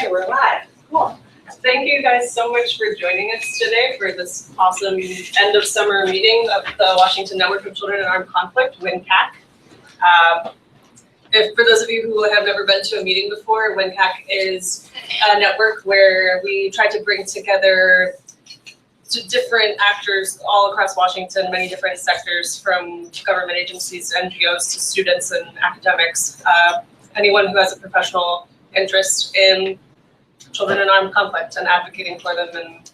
Okay, we're live. Cool. Thank you guys so much for joining us today for this awesome end of summer meeting of the Washington Network of Children in Armed Conflict, WNCAC. For those of you who have never been to a meeting before, WNCAC is a network where we try to bring together different actors all across Washington, many different sectors, from government agencies to NGOs to students and academics, anyone who has a professional interest in children in armed conflict and advocating for them and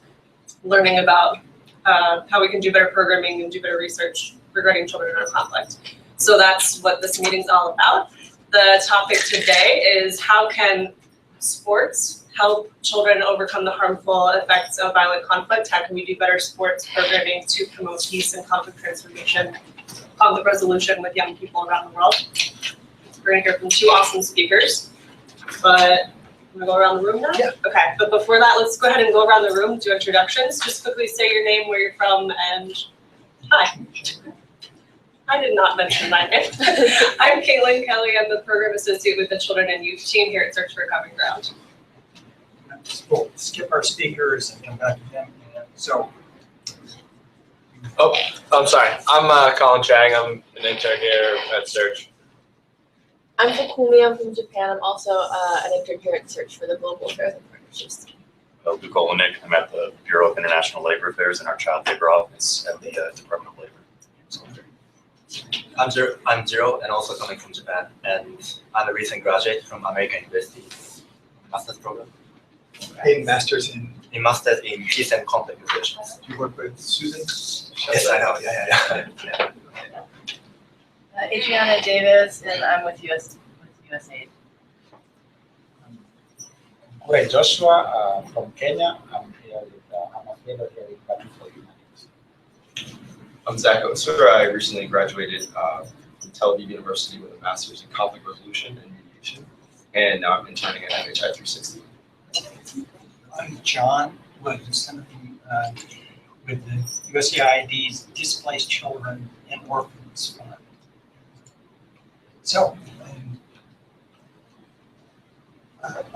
learning about how we can do better programming and do better research regarding children in armed conflict. So that's what this meeting's all about. The topic today is how can sports help children overcome the harmful effects of violent conflict? How can we do better sports programming to promote peace and conflict transformation, conflict resolution with young people around the world? We're gonna hear from two awesome speakers, but I'm gonna go around the room now? Yeah. Okay, but before that, let's go ahead and go around the room, do introductions. Just quickly say your name, where you're from, and hi. I did not mention my name. I'm Caitlin Kelly. I'm the Program Associate with the Children and Youth team here at Search for Common Ground. We'll skip our speakers and come back to them. Oh, I'm sorry. I'm Colin Chang. I'm an intern here at Search. I'm Takumi. I'm from Japan. I'm also an intern here at Search for the Global Affairs and Partnerships. Nick. I'm at the Bureau of International Labor Affairs in our child labor office at the Department of Labor. I'm Zero, and also coming from Japan, and I'm a recent graduate from American University master's program. A master's in Master's in Peace and Conflict Relations. you work with Susan? Yes, I know. Yeah. Adriana Davis, and I'm with USAID. Great, Joshua from Kenya. I'm here with I'm a fellow here in Uganda and Israel. I'm Zach Oster. I recently graduated from Tel Aviv University with a master's in conflict resolution and mediation, and now I'm interning at NHI 360. I'm John Williamson with the USAID's Displaced Children and Orphans Fund. So, I'm I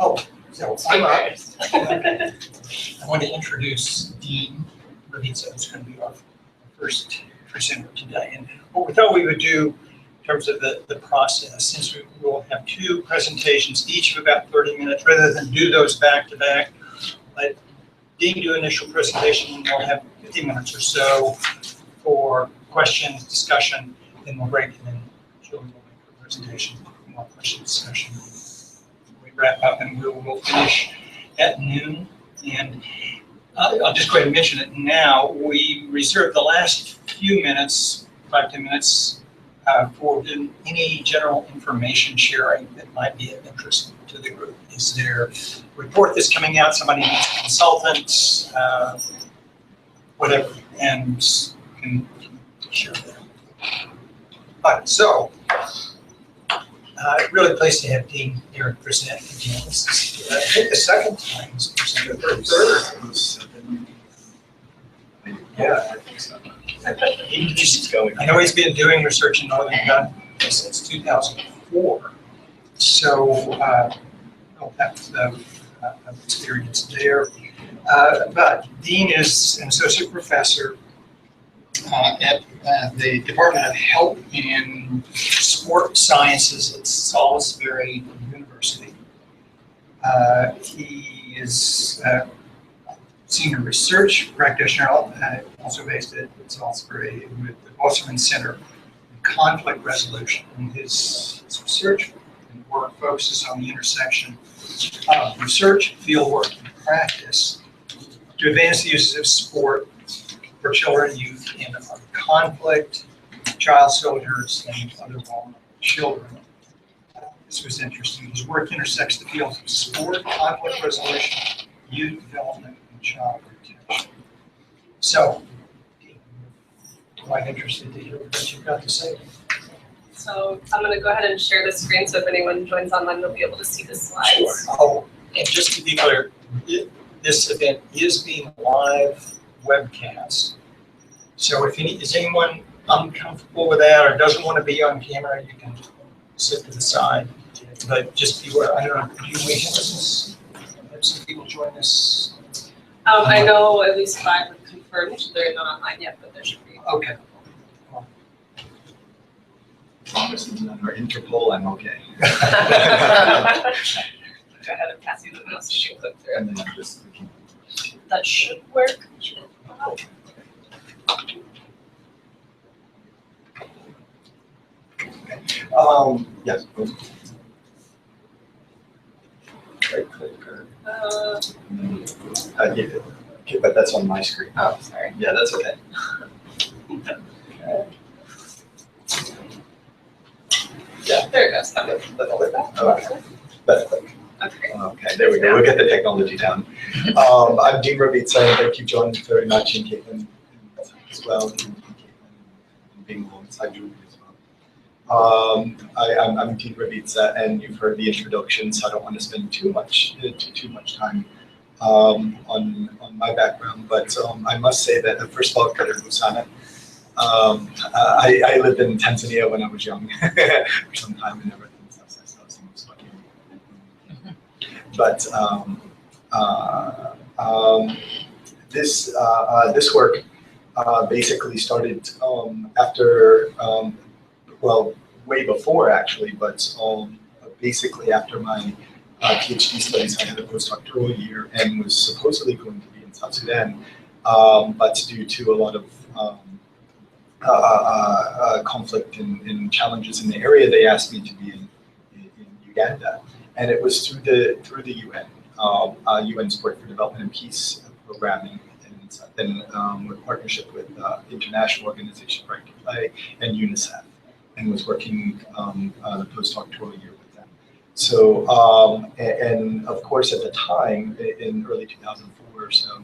want to introduce Dean Ravizza, who's going to be our first presenter today. And what we thought we would do in terms of the process, since we will have two presentations, each of about 30 minutes, rather than do those back to back, let Dean do initial presentation, and we'll have 50 minutes or so for questions, discussion, then we'll break, and then Julie will make her presentation, more question discussion. We wrap up, and we'll finish at noon. And I'll just go ahead and mention it now. We reserve the last few minutes, 5-10 minutes, for any general information sharing that might be of interest to the group. Is there a report that's coming out, somebody needs a consultant, whatever, and can share that. But so, really pleased to have Dean here present again. This is, I think, the second time he's presented. Third. Yeah, I think so. I know he's been doing research in Northern Uganda since 2004. So, that's the experience there. But Dean is an associate professor at the Department of Health and Sport Sciences at Salisbury University. He is senior research practitioner, also based at Salisbury with the Wasserman Center in Conflict Resolution. And his research and work focuses on the intersection of research, fieldwork, and practice to advance the uses of sport for children and youth in armed conflict, child soldiers, and other vulnerable children. This was interesting. His work intersects the fields of sport, conflict resolution, youth development, and child protection. So, quite interested to hear what you've got to say. So I'm going to go ahead and share the screen, so if anyone joins online, they'll be able to see the slides. Sure. Oh, and just to be clear, this event is being live webcast. So if is anyone uncomfortable with that or doesn't want to be on camera, you can sit to the side. But just beware. I don't know. Do we have this? some people join us? I know at least 5 are confirmed. They're not online yet, but there should be. Okay. As long as it's not our Interpol, I'm okay. Go ahead and pass you the notes so you can click through. And then I'm just looking. That should work. Yes. Right click or, yeah, okay, but that's on my screen. Oh, sorry. Yeah, that's okay. Yeah, there it goes. Okay. Okay. That's click. Okay. Okay, there we go. We'll get the technology down. I'm Dean Ravizza, and thank you, John, very much, and Caitlin as well, and being alongside Julie as well. I'm Dean Ravizza, and you've heard the introduction, so I don't want to spend too much time on my background. But I must say that first of all, Kader Gusana. I lived in Tanzania when I was young for some time and everything. So I still have some stuff here. But this work basically started after, well, way before actually, but basically after my PhD studies. I had a postdoctoral year and was supposedly going to be in South Sudan, but due to a lot of conflict and challenges in the area, they asked me to be in Uganda, and it was through the UN, UN Support for Development and Peace programming, and then with partnership with international organization Right to Play and UNICEF, and was working the postdoctoral year with them. So and of course at the time in early 2004 or so,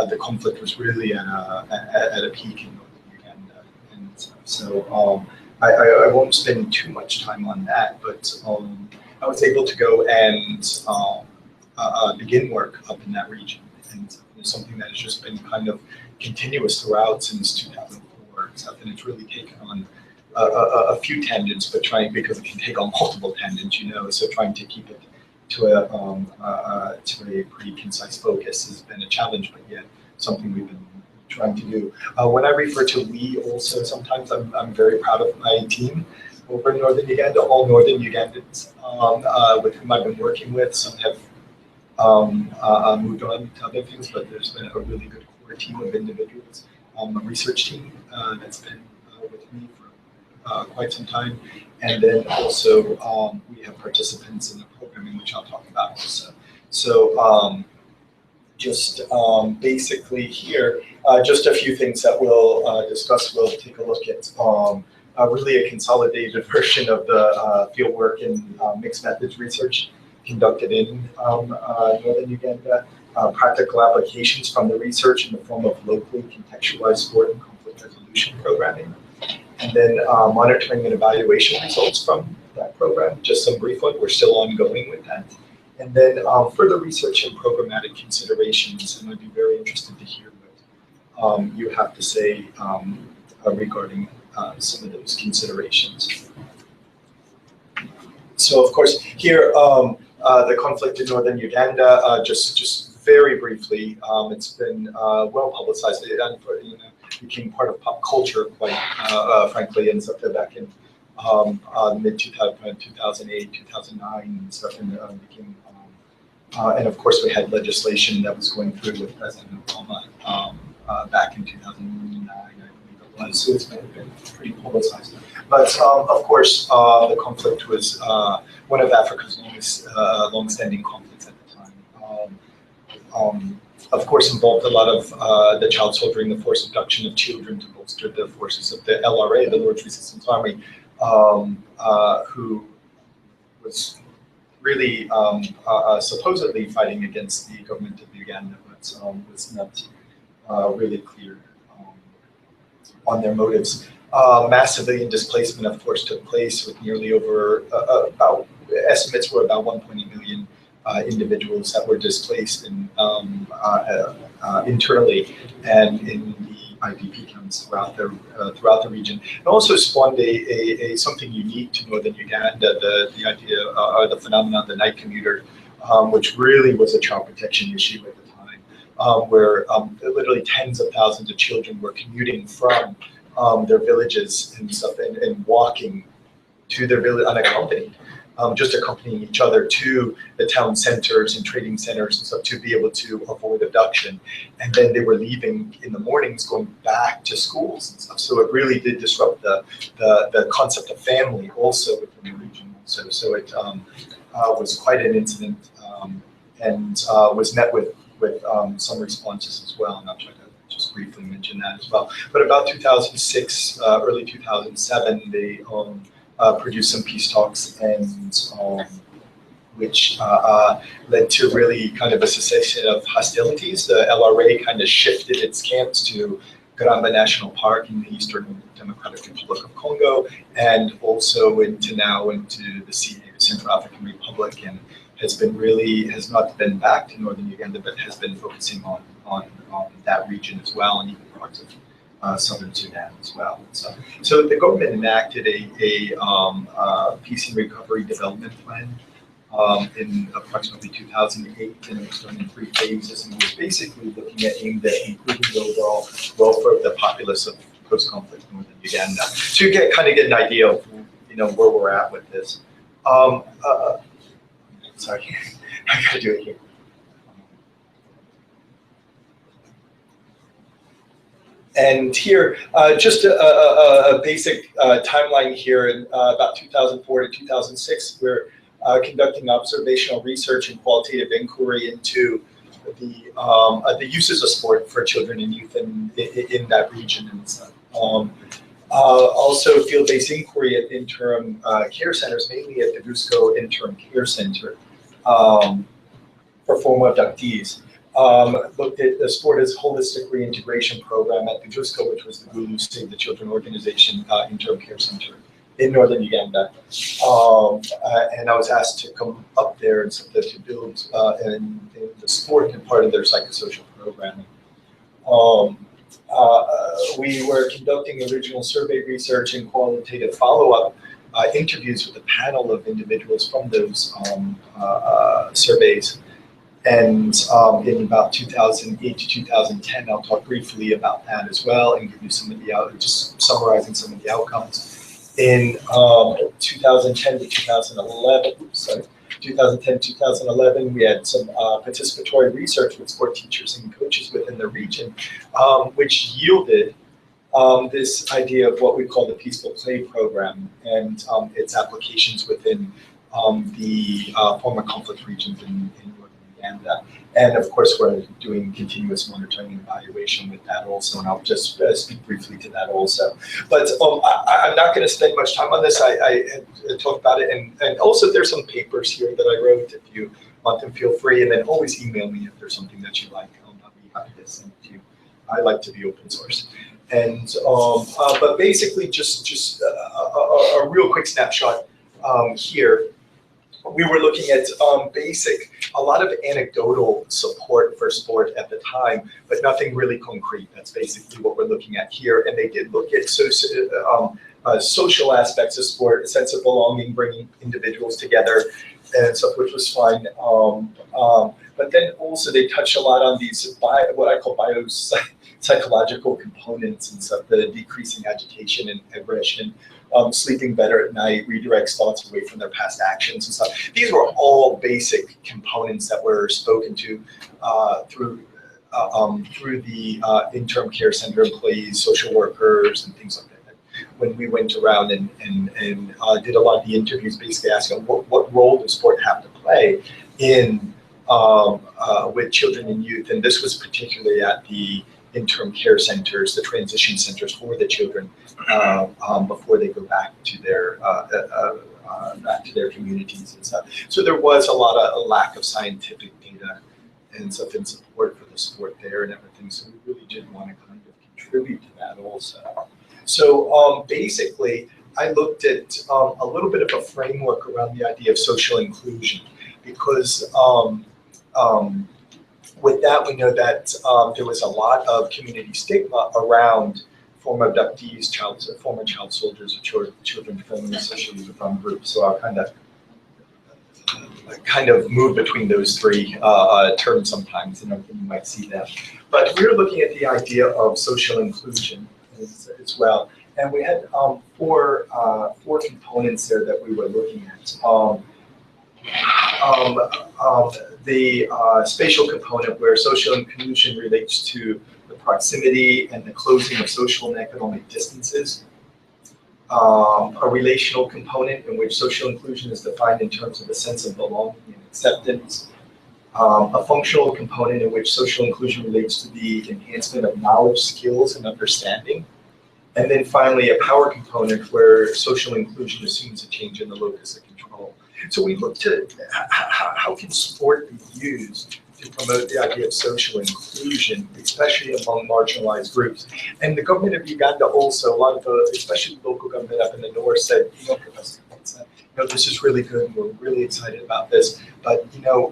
the conflict was really at a peak in So I won't spend too much time on that, but I was able to go and begin work up in that region, and it's something that has just been kind of continuous throughout since 2004, and it's really taken on a few tangents, but because it can take on multiple tangents, so trying to keep it to a pretty concise focus has been a challenge, but yet something we've been trying to do. When I refer to we also, sometimes I'm very proud of my team over in Northern Uganda, all Northern Ugandans with whom I've been working with. Some have moved on to other things, but there's been a really good core team of individuals, a research team that's been with me for quite some time. And then also we have participants in the programming, which I'll talk about also. So just basically here, just a few things that we'll discuss. We'll take a look at really a consolidated version of the fieldwork and mixed methods research conducted in Northern Uganda, practical applications from the research in the form of locally contextualized sport and conflict resolution programming, and then monitoring and evaluation results from that program. Just some brief one, we're still ongoing with that. And then further research and programmatic considerations, and I'd be very interested to hear what you have to say regarding some of those considerations. So of course here, the conflict in Northern Uganda, just very briefly, it's been well publicized. It became part of pop culture quite frankly, and stuff back in mid 2008, 2009 and stuff, and became and of course we had legislation that was going through with President Obama back in 2009, I believe it was. So it's been pretty publicized. But of course, the conflict was one of Africa's long-standing conflicts at the time. Of course, involved a lot of the child soldiering, the forced abduction of children to bolster the forces of the LRA, the Lord's Resistance Army, who was really supposedly fighting against the government of Uganda, but was not really clear on their motives. Mass civilian displacement, of course, took place with nearly over estimates were about 1.8 million individuals that were displaced internally and in the IPP camps throughout the region. It also spawned something unique to Northern Uganda, the idea or the phenomenon of the night commuter, which really was a child protection issue at the time, where literally tens of thousands of children were commuting from their villages and stuff and walking to their village unaccompanied, just accompanying each other to the town centers and trading centers and stuff to be able to avoid abduction. And then they were leaving in the mornings, going back to schools and stuff. So it really did disrupt the concept of family also within the region. So it was quite an incident, and was met with some responses as well. And I'll try to just briefly mention that as well. But about 2006, early 2007, they produced some peace talks, and which led to really kind of a cessation of hostilities. The LRA kind of shifted its camps to Uganda National Park in the Eastern Democratic Republic of Congo, and also into the Central African Republic, and has not been back to northern Uganda, but has been focusing on that region as well, and even parts of southern Sudan as well. So the government enacted a peace and recovery development plan in approximately 2008, and it was done in 3 phases, and it was basically aimed at improving the overall welfare of the populace of post-conflict northern Uganda. So you get an idea of where we're at with this. Sorry, I gotta do it here. And here, just a basic timeline here. In about 2004 to 2006, we're conducting observational research and qualitative inquiry into the uses of sport for children and youth in that region. And also field-based inquiry at interim care centers, mainly at the Brusco Interim Care Center for former abductees. Looked at the sport as holistic reintegration program at the Brusco, which was the Gulu Save the Children organization interim care center in northern Uganda. And I was asked to come up there and to build in the sport and part of their psychosocial programming. We were conducting original survey research and qualitative follow-up interviews with a panel of individuals from those surveys. And in about 2008 to 2010, I'll talk briefly about that as well and give you some of just summarizing some of the outcomes. In 2010 to 2011, 2010-2011, we had some participatory research with sport teachers and coaches within the region, which yielded this idea of what we call the Peaceful Play Program and its applications within the former conflict regions in northern Uganda. And of course, we're doing continuous monitoring and evaluation with that also, and I'll just speak briefly to that also. But I'm not going to spend much time on this. I talked about it, and also there's some papers here that I wrote. If you want them, feel free, and then always email me if there's something that you like. I'll be happy to send it to you. I like to be open source. And but basically, just a real quick snapshot here. We were looking at a lot of anecdotal support for sport at the time, but nothing really concrete. That's basically what we're looking at here. And they did look at social aspects of sport, a sense of belonging, bringing individuals together, and stuff, which was fine. But then also they touch a lot on these what I call biopsychological components and stuff, the decreasing agitation and aggression. Sleeping better at night, redirects thoughts away from their past actions and stuff. These were all basic components that were spoken to through the interim care center employees, social workers, and things like that. When we went around and did a lot of the interviews, basically asking what role does sport have to play in with children and youth, and this was particularly at the interim care centers, the transition centers for the children before they go back to their communities and stuff. So there was a lack of scientific data and stuff in support for the sport there and everything. So we really did want to kind of contribute to that also. So basically, I looked at a little bit of a framework around the idea of social inclusion, because with that, we know that there was a lot of community stigma around former abductees, former child soldiers, or children from associated with armed groups. So I'll kind of kind of move between those three terms sometimes, and you might see them. But we were looking at the idea of social inclusion as well. And we had four components there that we were looking at. The spatial component, where social inclusion relates to the proximity and the closing of social and economic distances. A relational component in which social inclusion is defined in terms of a sense of belonging and acceptance. A functional component in which social inclusion relates to the enhancement of knowledge, skills, and understanding. And then finally, a power component where social inclusion assumes a change in the locus of control. So we looked at how can sport be used to promote the idea of social inclusion, especially among marginalized groups. And the government of Uganda also, a lot of the, especially the local government up in the north, said, this is really good, and we're really excited about this, but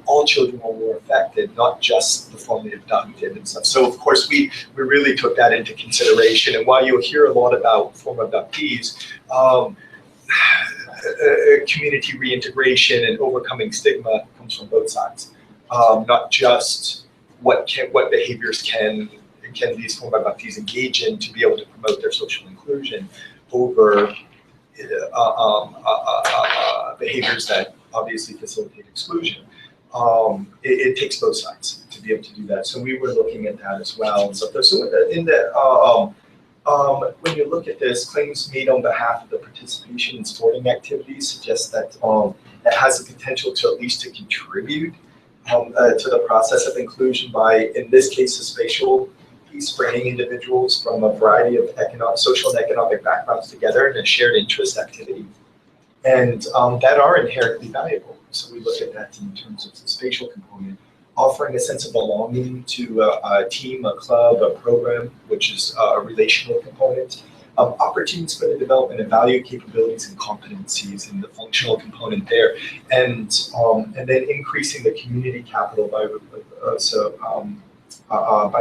all children are more affected, not just the formerly abducted and stuff. So of course we really took that into consideration. And while you'll hear a lot about former abductees, community reintegration and overcoming stigma comes from both sides. Not just what behaviors can these former abductees engage in to be able to promote their social inclusion over behaviors that obviously facilitate exclusion. It takes both sides to be able to do that. So we were looking at that as well. And so when you look at this, claims made on behalf of the participation in sporting activities suggest that it has the potential to at least to contribute to the process of inclusion by, in this case, a spatial piece, bringing individuals from a variety of social and economic backgrounds together in a shared interest activity, and that are inherently valuable. So we look at that in terms of the spatial component, offering a sense of belonging to a team, a club, a program, which is a relational component. Opportunities for the development of value, capabilities, and competencies in the functional component there, and then increasing the community capital by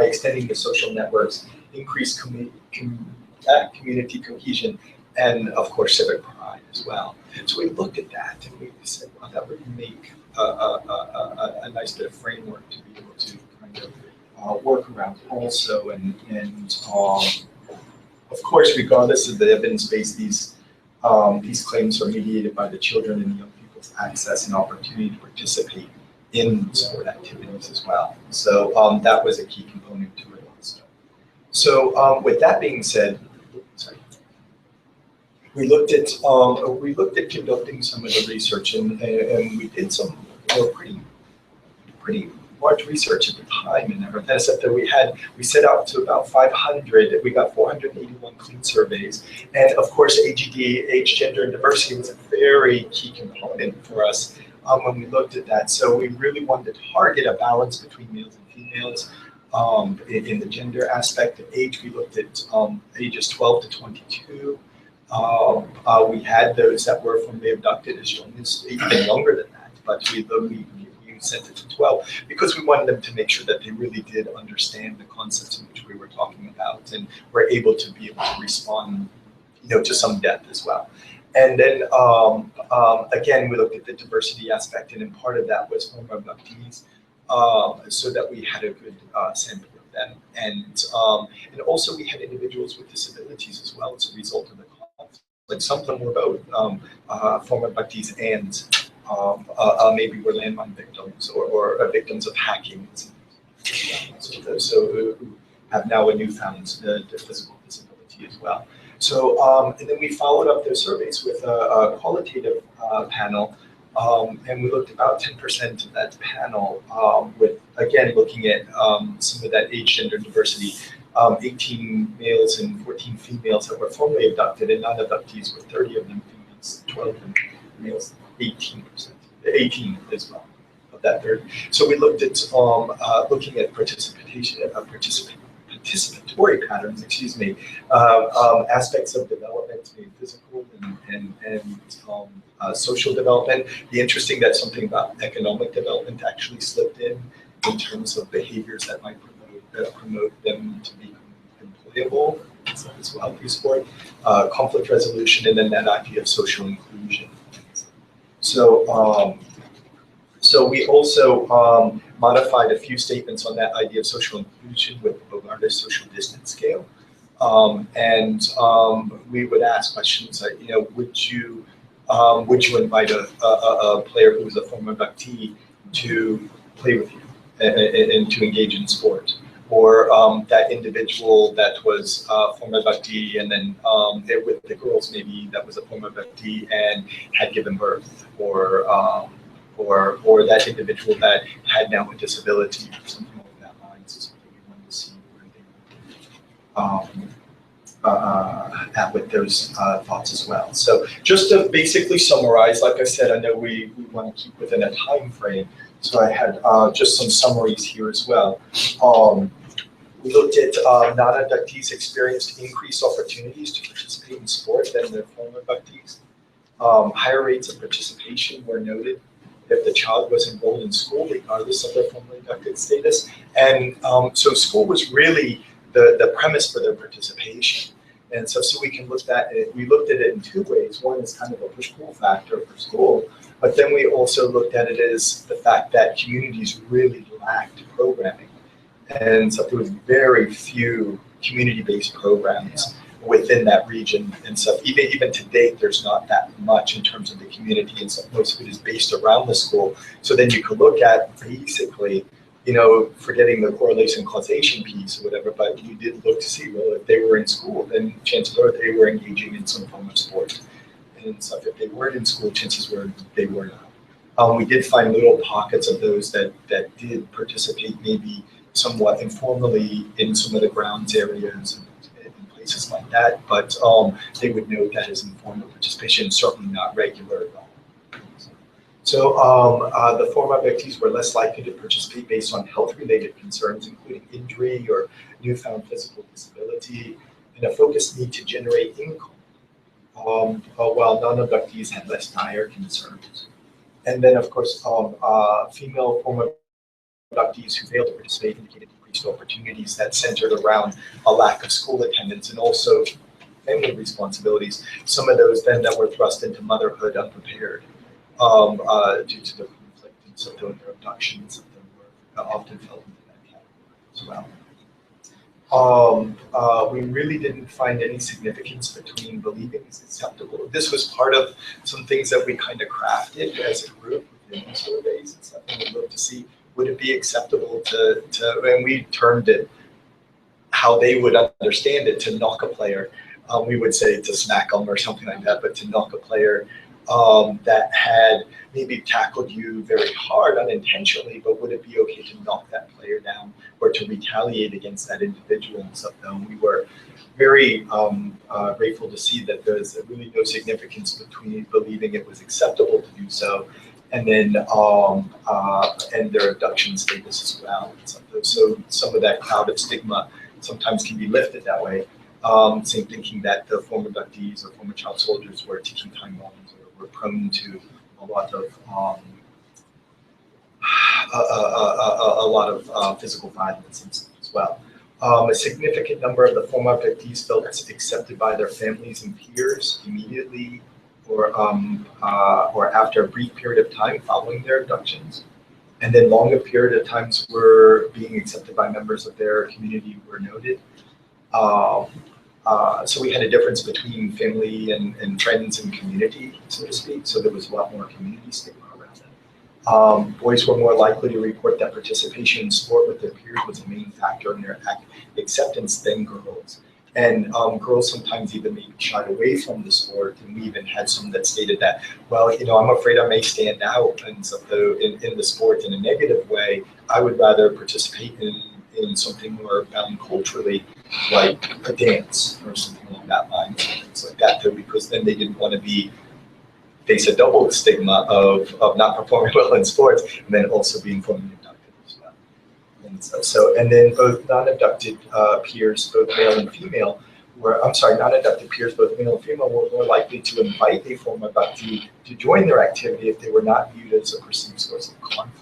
extending the social networks, increase community cohesion, and of course civic pride as well. So we looked at that and we said, well, that would make a nice bit of framework to be able to kind of work around also, and of course, regardless of the evidence base, these claims are mediated by the children and young people's access and opportunity to participate in sport activities as well. So that was a key component to it also. So with that being said, we looked at conducting some of the research, and we did some pretty large research at the time, and we set out to about 500. We got 481 clean surveys, and of course AGD, age, gender, and diversity was a very key component for us when we looked at that. So we really wanted to target a balance between males and females. In the gender aspect of age, we looked at ages 12 to 22. We had those that were formerly abducted as young as even younger than that, but we sent it to 12 because we wanted them to make sure that they really did understand the concepts in which we were talking about and were able to be able to respond, to some depth as well. And then again, we looked at the diversity aspect, and in part of that was former abductees, so that we had a good sample of them, and also we had individuals with disabilities as well as a result of the conflict. Like some of them were both former abductees and maybe were landmine victims or victims of hacking. So who have now a newfound physical disability as well. So and then we followed up those surveys with a qualitative panel, and we looked about 10% of that panel with, again, looking at some of that age, gender, diversity, 18 males and 14 females that were formerly abducted, and non-abductees were 30 of them females, 12 of them males, 18%, 18 as well of that 30. So we looked at looking at participatory patterns, aspects of development, physical and social development. The interesting that something about economic development actually slipped in terms of behaviors that might promote them to be employable as well through sport, conflict resolution, and then that idea of social inclusion. So So we also modified a few statements on that idea of social inclusion with regard to social distance scale. We would ask questions like, would you invite a player who was a former abductee to play with you and to engage in sport? Or that individual that was a former abductee and then with the girls maybe that was a former abductee and had given birth, or that individual that had now a disability or something along that line. So something we wanted to see where they at with those thoughts as well. So just to basically summarize, like I said, I know we want to keep within a time frame. So I had just some summaries here as well. We looked at non-abductees experienced increased opportunities to participate in sport than their former abductees. Higher rates of participation were noted if the child was enrolled in school, regardless of their formerly abducted status. And so school was really the premise for their participation. And so we can look at it, we looked at it in two ways. One is kind of a push-pull factor for school, but then we also looked at it as the fact that communities really lacked programming. And so there was very few community-based programs within that region. And so even to date, there's not that much in terms of the community, and so most of it is based around the school. So then you could look at basically, forgetting the correlation causation piece or whatever, but we did look to see, well, if they were in school, then chances are they were engaging in some form of sport. And so if they weren't in school, chances were they were not. We did find little pockets of those that did participate maybe somewhat informally in some of the grounds areas and places like that, but they would note that as informal participation, certainly not regular at all. So the former abductees were less likely to participate based on health-related concerns, including injury or newfound physical disability, and a focused need to generate income, while non-abductees had less dire concerns. And then, of course, female former abductees who failed to participate indicated decreased opportunities that centered around a lack of school attendance and also family responsibilities. Some of those then that were thrust into motherhood unprepared due to the conflict, and so their abductions were often fell into that category as well. We really didn't find any significance between believing it's acceptable. This was part of some things that we kind of crafted as a group within the surveys and stuff, and we looked to see, would it be acceptable to and we termed it how they would understand it, to knock a player. We would say to smack them or something like that, but to knock a player that had maybe tackled you very hard unintentionally, but would it be okay to knock that player down or to retaliate against that individual and stuff? We were very grateful to see that there's really no significance between believing it was acceptable to do so and then and their abduction status as well. So some of that cloud of stigma sometimes can be lifted that way. Same thinking that the former abductees or former child soldiers were ticking time bombs or were prone to a lot of physical violence as well. A significant number of the former abductees felt accepted by their families and peers immediately or after a brief period of time following their abductions. And then longer period of times were being accepted by members of their community were noted. So we had a difference between family and friends and community, so to speak. So there was a lot more community stigma around it. Boys were more likely to report that participation in sport with their peers was a main factor in their acceptance than girls. And girls sometimes even maybe shied away from the sport. And we even had some that stated that, well, I'm afraid I may stand out and so in the sport in a negative way. I would rather participate in something more bound culturally, like a dance or something along that line, things like that, though, because then they didn't want to face a double stigma of not performing well in sports and then also being formally abducted as well. And then both non-abducted peers, both male and female, non-abducted peers, both male and female, were more likely to invite a former abductee to join their activity if they were not viewed as a perceived source of conflict.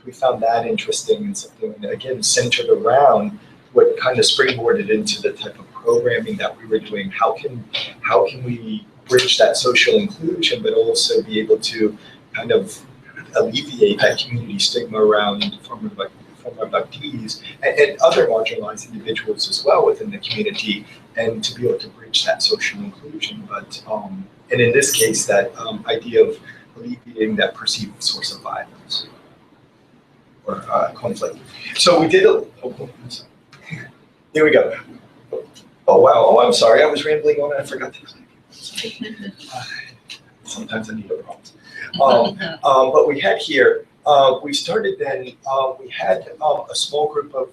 We found that interesting and something, again, centered around what kind of springboarded into the type of programming that we were doing. How can we bridge that social inclusion, but also be able to kind of alleviate that community stigma around former abductees and other marginalized individuals as well within the community, and to be able to bridge that social inclusion. But and in this case, that idea of alleviating that perceived source of violence or conflict. So we did here we go. Oh wow! Oh, I'm sorry. I was rambling on and I forgot to click. Sometimes I need a prompt. But we had here. We started then. We had a small group of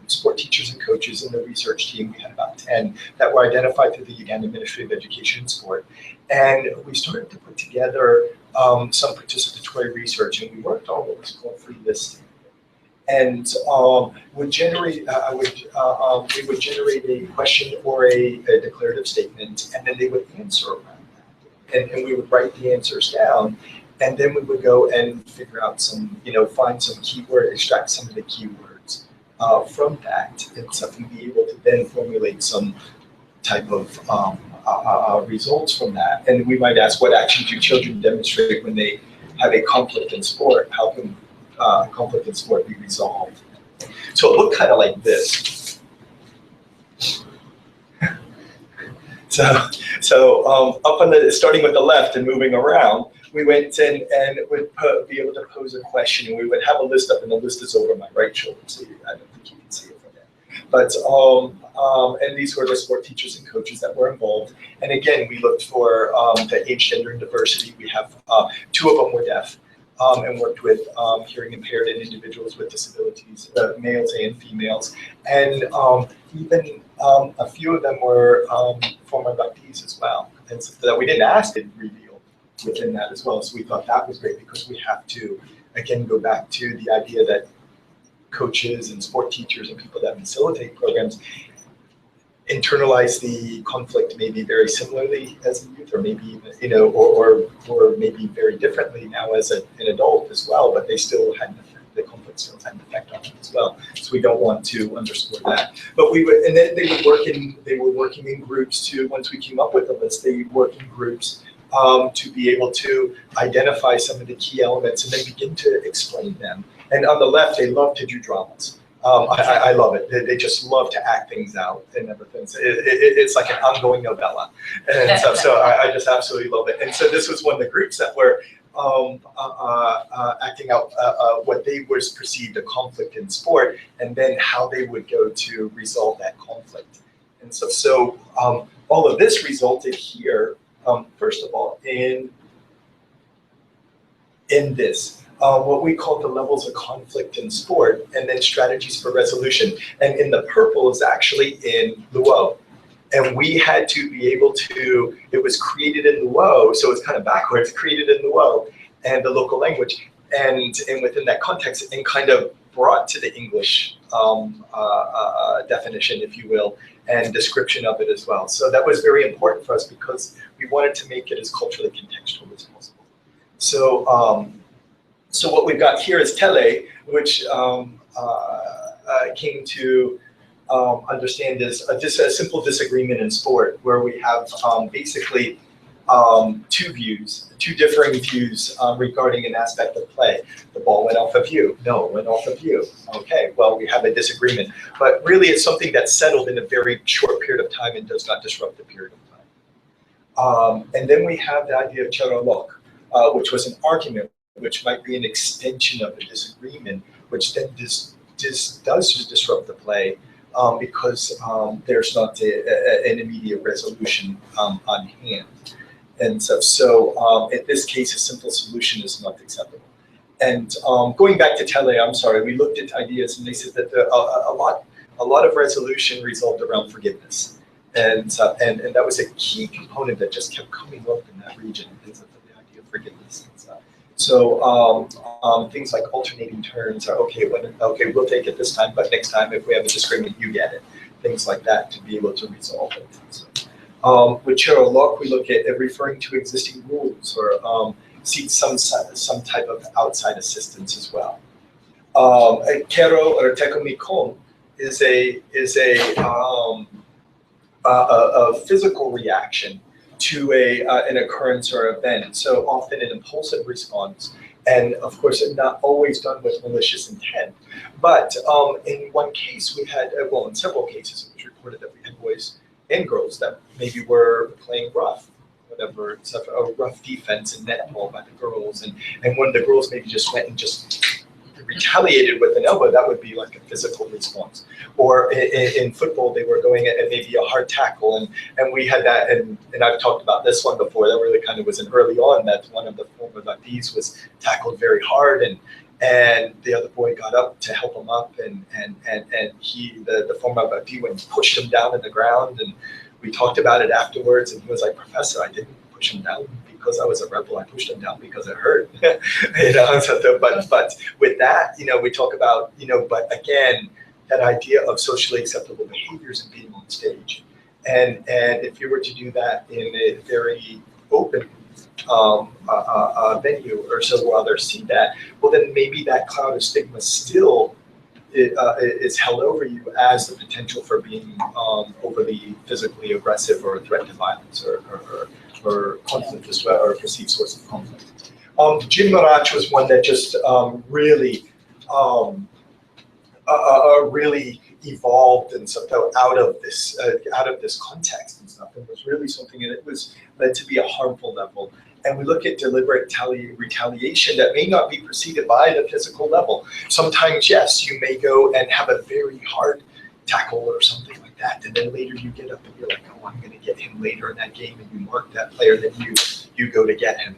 sport teachers and coaches in the research team. We had about 10 that were identified through the Uganda Ministry of Education and Sport, and we started to put together some participatory research, and we worked on what was called free listing. And would generate, we would generate a question or a declarative statement, and then they would answer around that. And we would write the answers down, and then we would go and figure out some, find some keyword, extract some of the keywords from that, and something be able to then formulate some type of results from that. And we might ask, what actions do children demonstrate when they have a conflict in sport? How can conflict in sport be resolved? So it looked kind of like this. So up on the, starting with the left and moving around, we went in and would be able to pose a question, and we would have a list up, and the list is over my right shoulder, so I don't think you can see it from there. But and these were the sport teachers and coaches that were involved. And again, we looked for the age, gender, and diversity. We have 2 of them were deaf. And worked with hearing impaired and individuals with disabilities, males and females. And even a few of them were former abductees as well. And so that we didn't ask it revealed within that as well. So we thought that was great, because we have to, again, go back to the idea that coaches and sport teachers and people that facilitate programs internalize the conflict maybe very similarly as a youth, or maybe even, or maybe very differently now as an adult as well, but they still had the conflict still had an effect on them as well. So we don't want to underscore that. But we would, and then they were working in groups too. Once we came up with the list, they would work in groups to be able to identify some of the key elements and then begin to explain them. And on the left, they love to do dramas. I love it. They just love to act things out and everything. So it's like an ongoing novella. And so I just absolutely love it. And so this was one of the groups that were acting out what they was perceived a conflict in sport, and then how they would go to resolve that conflict. And so all of this resulted here, first of all, in this. What we call the levels of conflict in sport, and then strategies for resolution. And in the purple is actually in Luo. And we had to be able to, it was created in Luo, so it's kind of backwards, created in Luo and the local language. And within that context, and kind of brought to the English definition, if you will, and description of it as well. So that was very important for us, because we wanted to make it as culturally contextual as possible. So what we've got here is tele, which came to understand is a simple disagreement in sport, where we have basically 2 differing views regarding an aspect of play. The ball went off of you. No, it went off of you. Okay, well, we have a disagreement. But really, it's something that's settled in a very short period of time and does not disrupt the period of time. And then we have the idea of charolok, which was an argument, which might be an extension of the disagreement, which then does disrupt the play, because there's not an immediate resolution on hand. And so in this case, a simple solution is not acceptable. And going back to Tele, I'm sorry, we looked at ideas, and they said that a lot of resolution resolved around forgiveness. And that was a key component that just kept coming up in that region, is the idea of forgiveness. So things like alternating turns are okay, we'll take it this time, but next time if we have a disagreement, you get it. Things like that to be able to resolve it. So, with charolok, we look at referring to existing rules, or seek some type of outside assistance as well. Kero or tekomikon is a physical reaction to an occurrence or event. So often an impulsive response, and of course, not always done with malicious intent. But in one case, we had, well, in several cases, it was reported that we had boys and girls that maybe were playing rough, whatever, stuff, a rough defense in netball by the girls, and one of the girls maybe just went and just retaliated with an elbow. That would be like a physical response. Or in football, they were going at maybe a hard tackle, and we had that, and I've talked about this one before, that really kind of was an early on, that one of the former adoptees was tackled very hard, and the other boy got up to help him up, and he, the former adoptee, went and pushed him down in the ground, and we talked about it afterwards, and he was like, "Professor, I didn't push him down because I was a rebel. I pushed him down because it hurt." But with that, we talk about, but again, that idea of socially acceptable behaviors and being on stage, and if you were to do that in a very open venue, or so where others see that, well, then maybe that cloud of stigma still is held over you as the potential for being overly physically aggressive, or a threat to violence, or conflict as well, or a perceived source of conflict. Jim Marach was one that just really really evolved and stuff out of this context and stuff, and was really something, and it was led to be a harmful level. And we look at deliberate retaliation that may not be preceded by the physical level. Sometimes, yes, you may go and have a very hard tackle or something like that, and then later you get up and you're like, "Oh, I'm going to get him later in that game," and you mark that player, then you go to get him.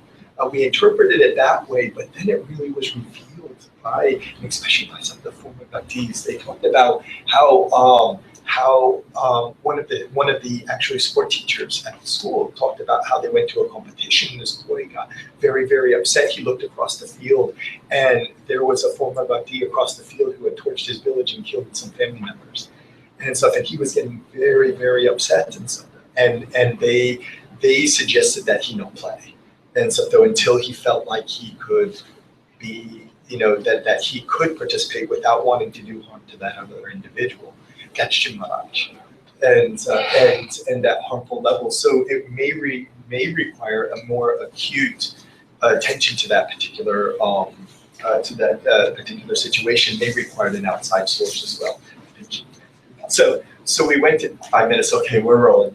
We interpreted it that way, but then it really was revealed by, especially by some of the former adoptees. They talked about how one of the actually sport teachers at the school talked about how they went to a competition, and this boy got very, very upset. He looked across the field, and there was a former adoptee across the field who had torched his village and killed some family members and stuff, and he was getting very, very upset and stuff. And they suggested that he not play. And so though, until he felt like he could be, that he could participate without wanting to do harm to that other individual. That's too much, and that harmful level. So it may require a more acute attention to that particular particular situation. May require an outside source as well. So we went to 5 minutes. Okay, we're rolling.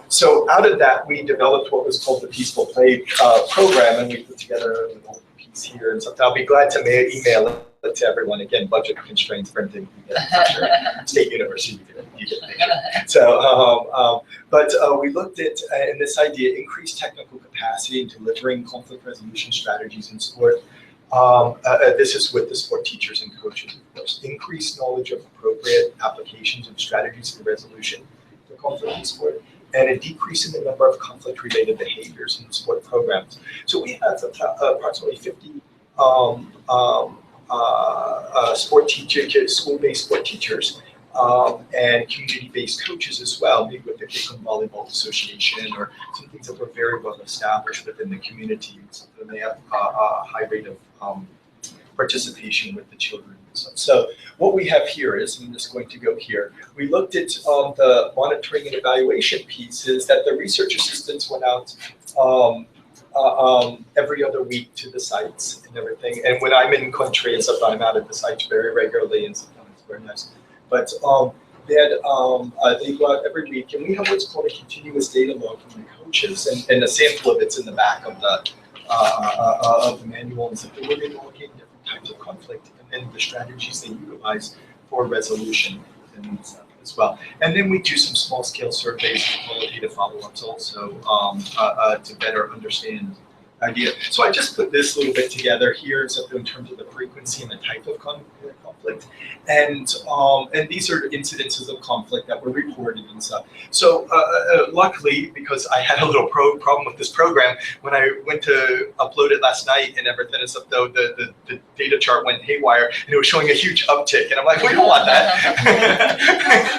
So out of that, we developed what was called the Peaceful Play program, and we put together a little piece here and something. I'll be glad to email it to everyone. Again, budget constraints, printing, State University, you get the picture. So, but we looked at in this idea, increased technical capacity in delivering conflict resolution strategies in sport. This is with the sport teachers and coaches, of course. Increased knowledge of appropriate applications and strategies for resolution for conflict in sport, and a decrease in the number of conflict-related behaviors in the sport programs. So we have approximately 50 sport teachers, school-based sport teachers, and community-based coaches as well, maybe with the Brooklyn Volleyball Association, or some things that were very well established within the community. So they have a high rate of participation with the children. So what we have here is, I'm just going to go here, we looked at the monitoring and evaluation pieces that the research assistants went out every other week to the sites and everything. And when I'm in country and stuff, I'm out at the sites very regularly, and sometimes it's very nice. But they go out every week, and we have what's called a continuous data log from the coaches, and a sample of it's in the back of the manual, and something where they look at different types of conflict and the strategies they utilize for resolution and stuff as well. And then we do some small scale surveys and qualitative follow-ups also to better understand the idea. So I just put this little bit together here, so in terms of the frequency and the type of conflict, and these are incidences of conflict that were reported and stuff. So luckily, because I had a little problem with this program, when I went to upload it last night and everything and stuff, though the data chart went haywire, and it was showing a huge uptick, and I'm like, we don't want that.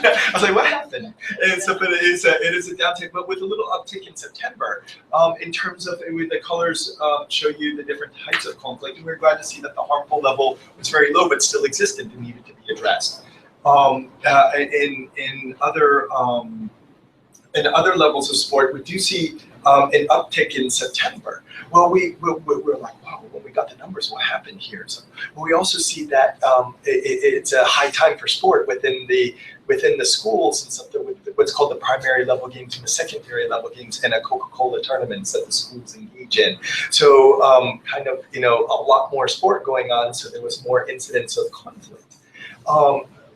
I was like, what happened? And so, but it is a downtick, but with a little uptick in September, in terms of with the colors show you the different types of conflict, and we're glad to see that the harmful level was very low, but still existed and needed to be addressed. In other levels of sport, we do see an uptick in September. Well, we're like, wow, when we got the numbers, what happened here? So we also see that it's a high time for sport within the schools, and something with what's called the primary level games and the secondary level games, and a Coca-Cola tournaments that the schools engage in. So kind of, a lot more sport going on, so there was more incidents of conflict.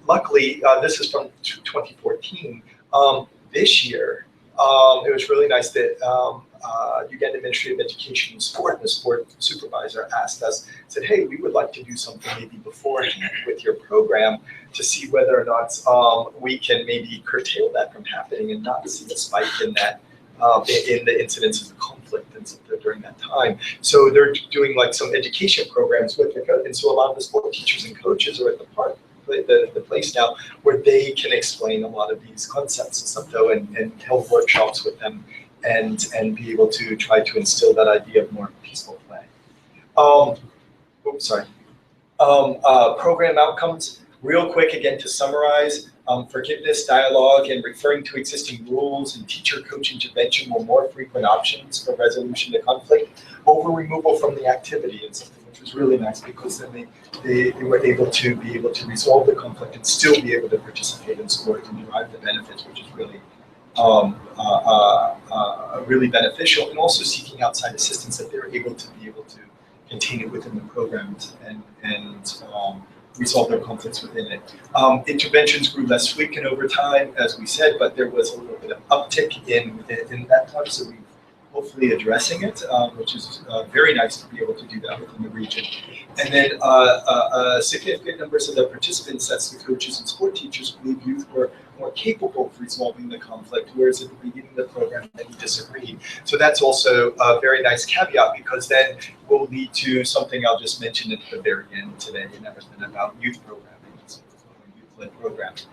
Luckily, this is from 2014. This year, it was really nice that Uganda Ministry of Education and Sport, and the sport supervisor asked us, said, hey, we would like to do something maybe beforehand with your program to see whether or not we can maybe curtail that from happening and not see a spike in that, in the incidences of conflict and stuff during that time. So they're doing like some education programs with it, and so a lot of the sport teachers and coaches are at the place now where they can explain a lot of these concepts and stuff though, and hold workshops with them and be able to try to instill that idea of more peaceful play. Program outcomes, real quick again to summarize, forgiveness, dialogue, and referring to existing rules and teacher-coach intervention were more frequent options for resolution to conflict over removal from the activity, and something which was really nice because then they were able to resolve the conflict and still be able to participate in sport and derive the benefits, which is really really beneficial, and also seeking outside assistance that they're able to contain it within the programs and resolve their conflicts within it. Interventions grew less frequent over time, as we said, but there was a little bit of uptick in that time, so we're hopefully addressing it, which is very nice to be able to do that within the region. And then significant numbers of the participants, that's the coaches and sport teachers, believe youth were more capable of resolving the conflict, whereas at the beginning of the program, many disagreed. So that's also a very nice caveat, because then will lead to something I'll just mention at the very end today, and that was about youth programming, so youth-led programs.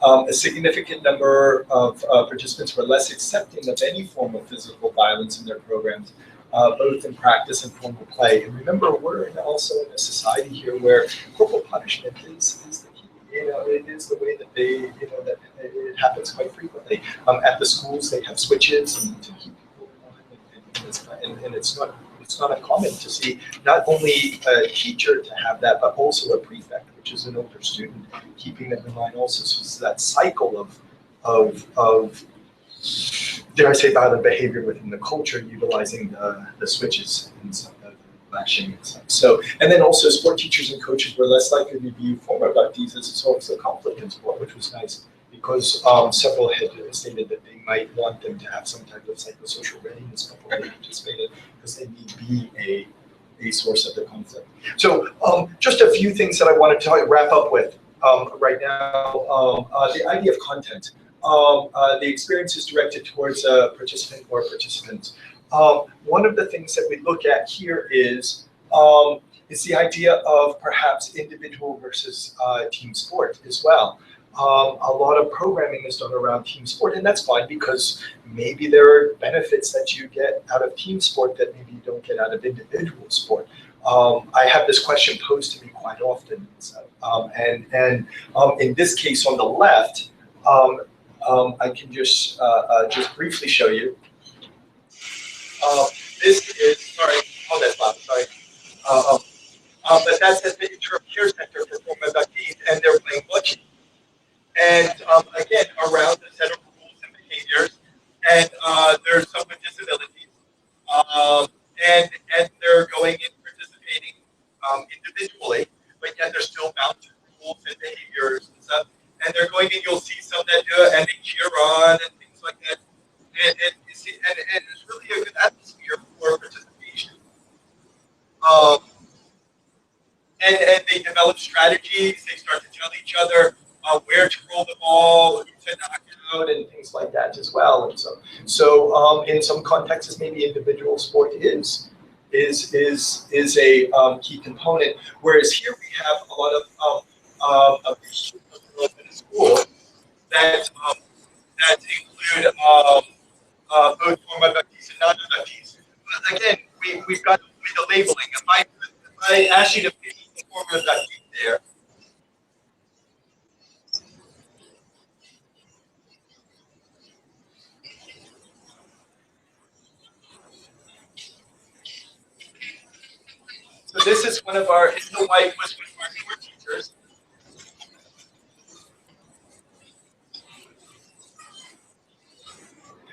A significant number of participants were less accepting of any form of physical violence in their programs, both in practice and formal play. And remember, we're also in a society here where corporal punishment is the key. It is the way that that it happens quite frequently. At the schools, they have switches and to keep people in line, and it's not uncommon to see not only a teacher to have that, but also a prefect, which is an older student, keeping them in line also. So it's that cycle of dare I say, violent behavior within the culture, utilizing the switches and some of the lashing and stuff. So, and then also sport teachers and coaches were less likely to view former abductees as a source of conflict in sport, which was nice, because several had stated that they might want them to have some type of psychosocial readiness before they participated, because they need to be a source of the conflict. So just a few things that I wanted to wrap up with right now. The idea of content. The experience is directed towards a participant or participants. One of the things that we look at here is the idea of perhaps individual versus team sport as well. A lot of programming is done around team sport, and that's fine, because maybe there are benefits that you get out of team sport that maybe you don't get out of individual sport. I have this question posed to me quite often, and in this case on the left, I can just briefly show you. This is, sorry, that's loud, sorry. But that's at the Interim Care Center for former abductees, and they're playing bocce. And again, around a set of rules and behaviors, and there's some with disabilities, and they're going and participating individually, but yet they're still bound to rules and behaviors and stuff. And they're going, and you'll see some that do it, and they cheer on and things like that. And you see, and it's really a good atmosphere for participation. And they develop strategies. They start to tell each other where to roll the ball, who to knock out, and things like that as well. And so in some contexts, maybe individual sport is a key component. Whereas here we have a lot of issues in the school that include both former abductees and non-abductees. But again, we've got the labeling. If I ask you to pick the former abductee there, So this is one of our, in the white was one of our newer teachers.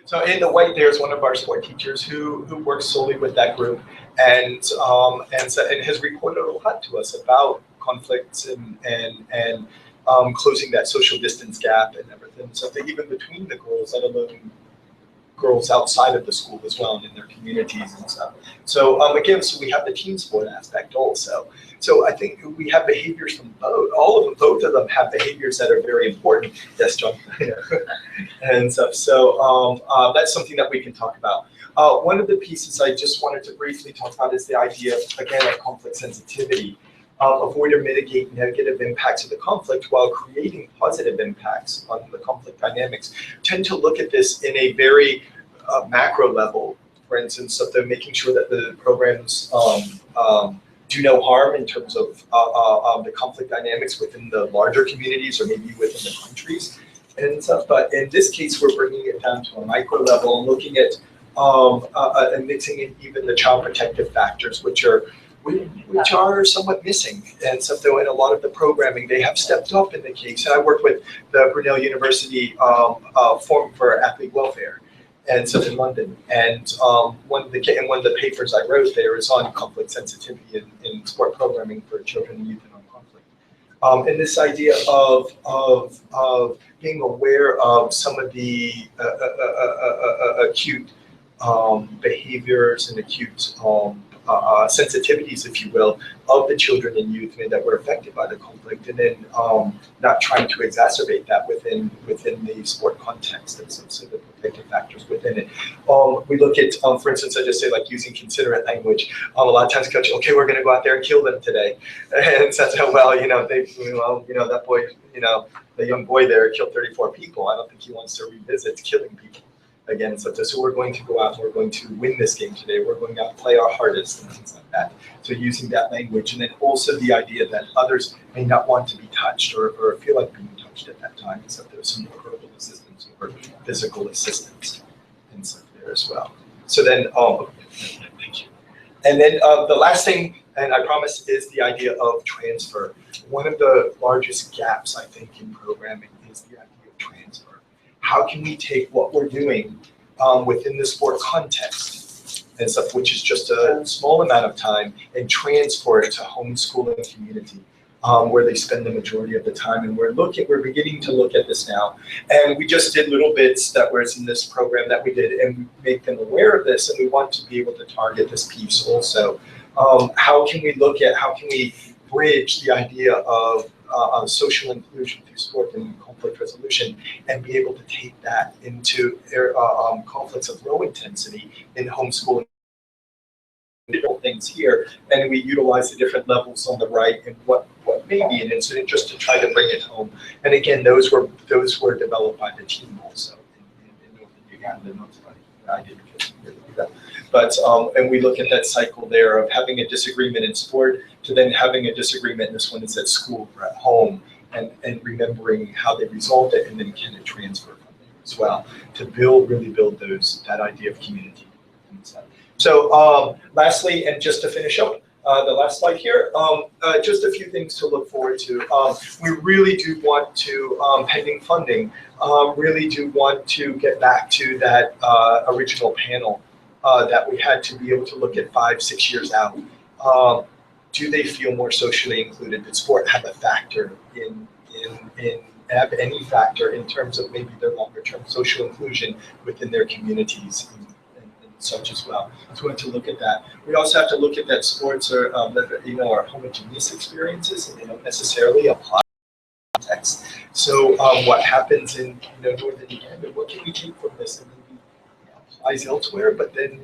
So in the white, there's one of our sport teachers who works solely with that group and has reported a lot to us about conflicts and closing that social distance gap and everything. So that even between the girls, let alone girls outside of the school as well and in their communities and stuff. So again, so we have the team sport aspect also. So I think we have behaviors from both of them have behaviors that are very important. Yes, John. And stuff. So that's something that we can talk about. One of the pieces I just wanted to briefly talk about is the idea of, again, of conflict sensitivity. Avoid or mitigate negative impacts of the conflict while creating positive impacts on the conflict dynamics. Tend to look at this in a very macro level, for instance, so they're making sure that the programs do no harm in terms of the conflict dynamics within the larger communities or maybe within the countries and stuff. But in this case, we're bringing it down to a micro level and looking at and mixing in even the child protective factors, which are somewhat missing. And so though in a lot of the programming, they have stepped up in the case. And I work with the Brunel University Forum for Athlete Welfare and so in London. And one of the papers I wrote there is on conflict sensitivity in sport programming for children and youth and on conflict. And this idea of being aware of some of the acute behaviors and acute sensitivities, if you will, of the children and youth that were affected by the conflict, and then not trying to exacerbate that within the sport context and some sort of protective factors within it. We look at, for instance, I just say like using considerate language. A lot of times, coach, okay, we're going to go out there and kill them today, and so well, that boy, the young boy there killed 34 people. I don't think he wants to revisit killing people again. So we're going to go out and we're going to win this game today. We're going out and play our hardest and things like that. So using that language, and then also the idea that others may not want to be touched or feel like being touched at that time. So there's some verbal assistance or physical assistance and stuff there as well. So then, thank you. And then the last thing, and I promise, is the idea of transfer. One of the largest gaps, I think, in programming is the idea of transfer. How can we take what we're doing within the sport context and stuff, which is just a small amount of time, and transfer it to homeschooling community, where they spend the majority of the time? And we're beginning to look at this now. And we just did little bits that was in this program that we did, and we make them aware of this, and we want to be able to target this piece also. How can we bridge the idea of social inclusion through sport and conflict resolution, and be able to take that into conflicts of low intensity in homeschooling? Different things here, and we utilize the different levels on the right and what may be an incident, just to try to bring it home. And again, those were developed by the team also in Northern Uganda. I didn't get to do that. But and we look at that cycle there of having a disagreement in sport to then having a disagreement. This one is at school or at home, and remembering how they resolved it, and then can it transfer from there as well to really build that idea of community. So lastly, and just to finish up, the last slide here, just a few things to look forward to. We really do want to, pending funding, really do want to get back to that original panel that we had, to be able to look at 5-6 years out. Do they feel more socially included? Did sport have a factor have any factor in terms of maybe their longer term social inclusion within their communities and such as well? So we want to look at that. We also have to look at that sports are homogeneous experiences, and they don't necessarily apply to context. So what happens in Northern Uganda? What can we take from this and maybe applies elsewhere? But then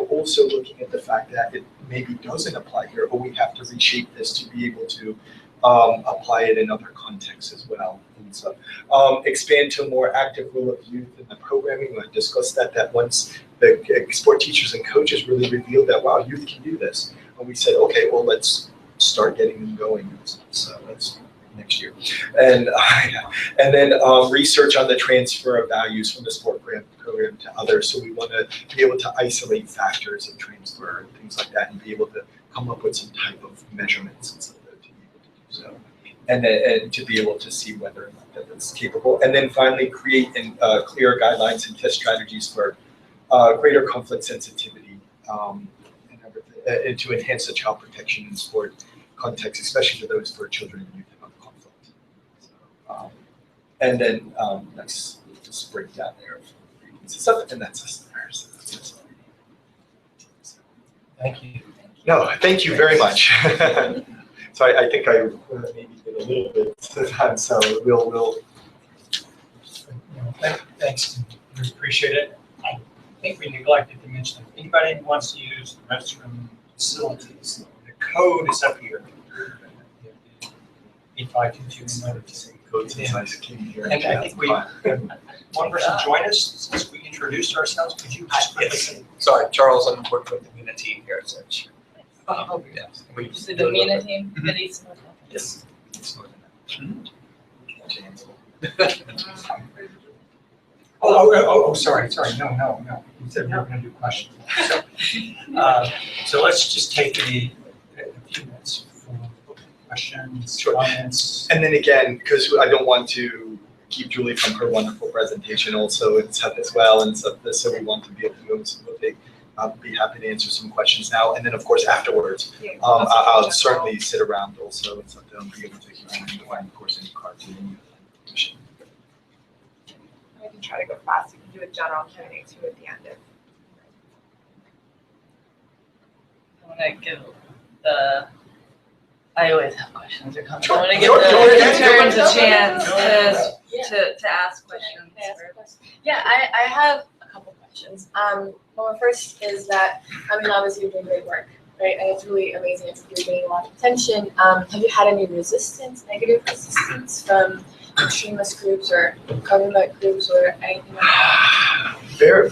also looking at the fact that it maybe doesn't apply here, or we have to reshape this to be able to apply it in other contexts as well. And so expand to a more active role of youth in the programming. We discussed that once the sport teachers and coaches really revealed that, wow, youth can do this. And we said, okay, well, let's start getting them going. So that's next year. And then research on the transfer of values from the sport program to others. So we want to be able to isolate factors of transfer and things like that, and be able to come up with some type of measurements and stuff to be able to do so, and then and to be able to see whether or not that it's capable, and then finally create clear guidelines and test strategies for greater conflict sensitivity and everything, and to enhance the child protection in sport context, especially for those for children and youth of conflict. So, and then let's just break down there. So, and that's us there. So that's us. Thank you. No, thank you very much. So I think I maybe did a little bit of time, so we'll. Thanks, we appreciate it. I think we neglected to mention, if anybody wants to use the restroom facilities, the code is up here. 8522. Codes and size came here. And I think we, one person joined us since we introduced ourselves. Could you just quickly say? Sorry, Charles, I'm working with the MENA team here at Search. Oh, Yes. So the MENA team, Mhm. the East. Yes. Sorry, no. You said we were gonna do questions. So let's just take a few minutes for questions, Sure. comments. And then again, because I don't want to keep Julie from her wonderful presentation also and stuff as well, and stuff, so we want to be able to go some of the be happy to answer some questions now, and then of course afterwards, I'll certainly sit around also and stuff and be able to hear and of course any cards and any information. We can try to go fast. We can do a general Q&A too at the end. I want to give I always have questions or comments. I want to give Sure, the sure, interns a chance Yeah. to ask questions. Can I ask a question? Yeah, I have a couple questions. Well, first is that, obviously you're doing great work, right? And it's really amazing. It's you're getting a lot of attention. Have you had any resistance, negative resistance from extremist groups or government groups or anything like that? Very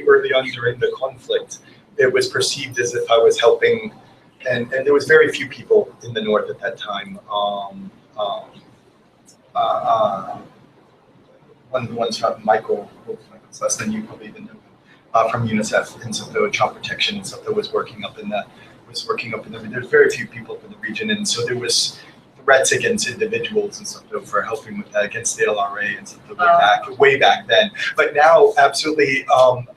early on during the conflict, it was perceived as if I was helping, and there was very few people in the north at that time. One's Michael, less than you probably even know, from UNICEF and stuff, child protection and stuff that was working up in that. There's very few people in the region, and so there was threats against individuals and stuff for helping with that, against the LRA and stuff way back then. But now, absolutely,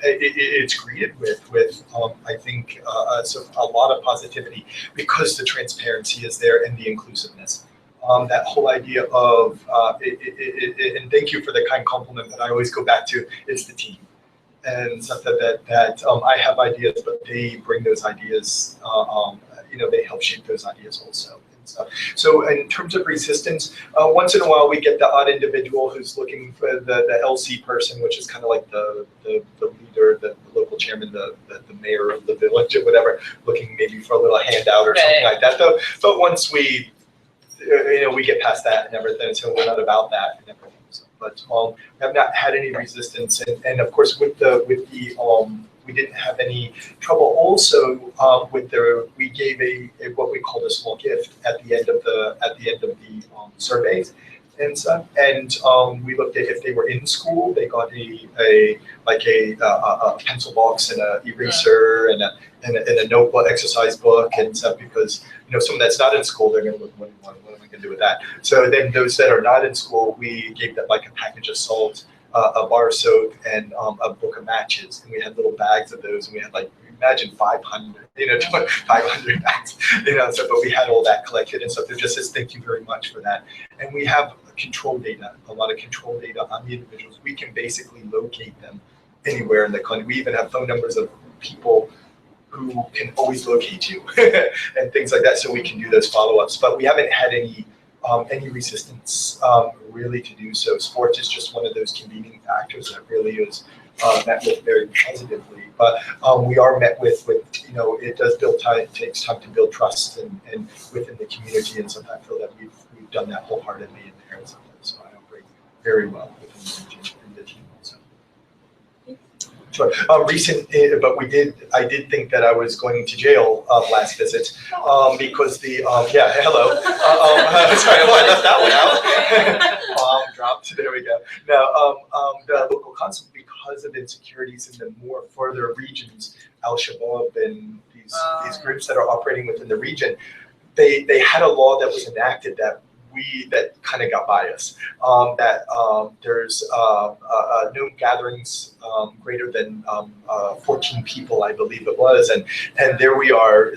it's greeted with I think so a lot of positivity because the transparency is there and the inclusiveness. That whole idea of and thank you for the kind compliment that I always go back to. It's the team. And stuff that I have ideas, but they bring those ideas. They help shape those ideas also. So in terms of resistance, once in a while we get the odd individual who's looking for the LC person, which is kind of like the leader, the local chairman, the mayor of the village or whatever, looking maybe for a little handout or something like that. Though, but once we get past that and everything, so we're not about that and everything. So, but we have not had any resistance, and of course with the we didn't have any trouble. Also, we gave a what we called a small gift at the end of the surveys, and stuff. And we looked at if they were in school, they got a pencil box and a eraser and a notebook, exercise book and stuff, because someone that's not in school, they're going to look, what am I going to do with that? So then those that are not in school, we gave them like a package of salt, a bar of soap, and a book of matches, and we had little bags of those, and we had imagine 500, 500 bags, so, but we had all that collected and stuff. It just says thank you very much for that, and we have control data, a lot of control data on the individuals. We can basically locate them anywhere in the country. We even have phone numbers of people who can always locate you and things like that, so we can do those follow-ups. But we haven't had any resistance really to do so. Sport is just one of those convening factors that really is met with very positively. But we are met with it does build time. It takes time to build trust and within the community, and so I feel that we've done that wholeheartedly in there. And so I operate very well within the region and the team also. Sure. I did think that I was going to jail last visit because hello. Sorry, I left that one out. Bomb dropped. There we go. No, the local consul, because of insecurities in the more further regions, Al-Shabaab and these groups that are operating within the region, they had a law that was enacted that kind of got biased. There's no gatherings greater than 14 people, I believe it was, and there we are,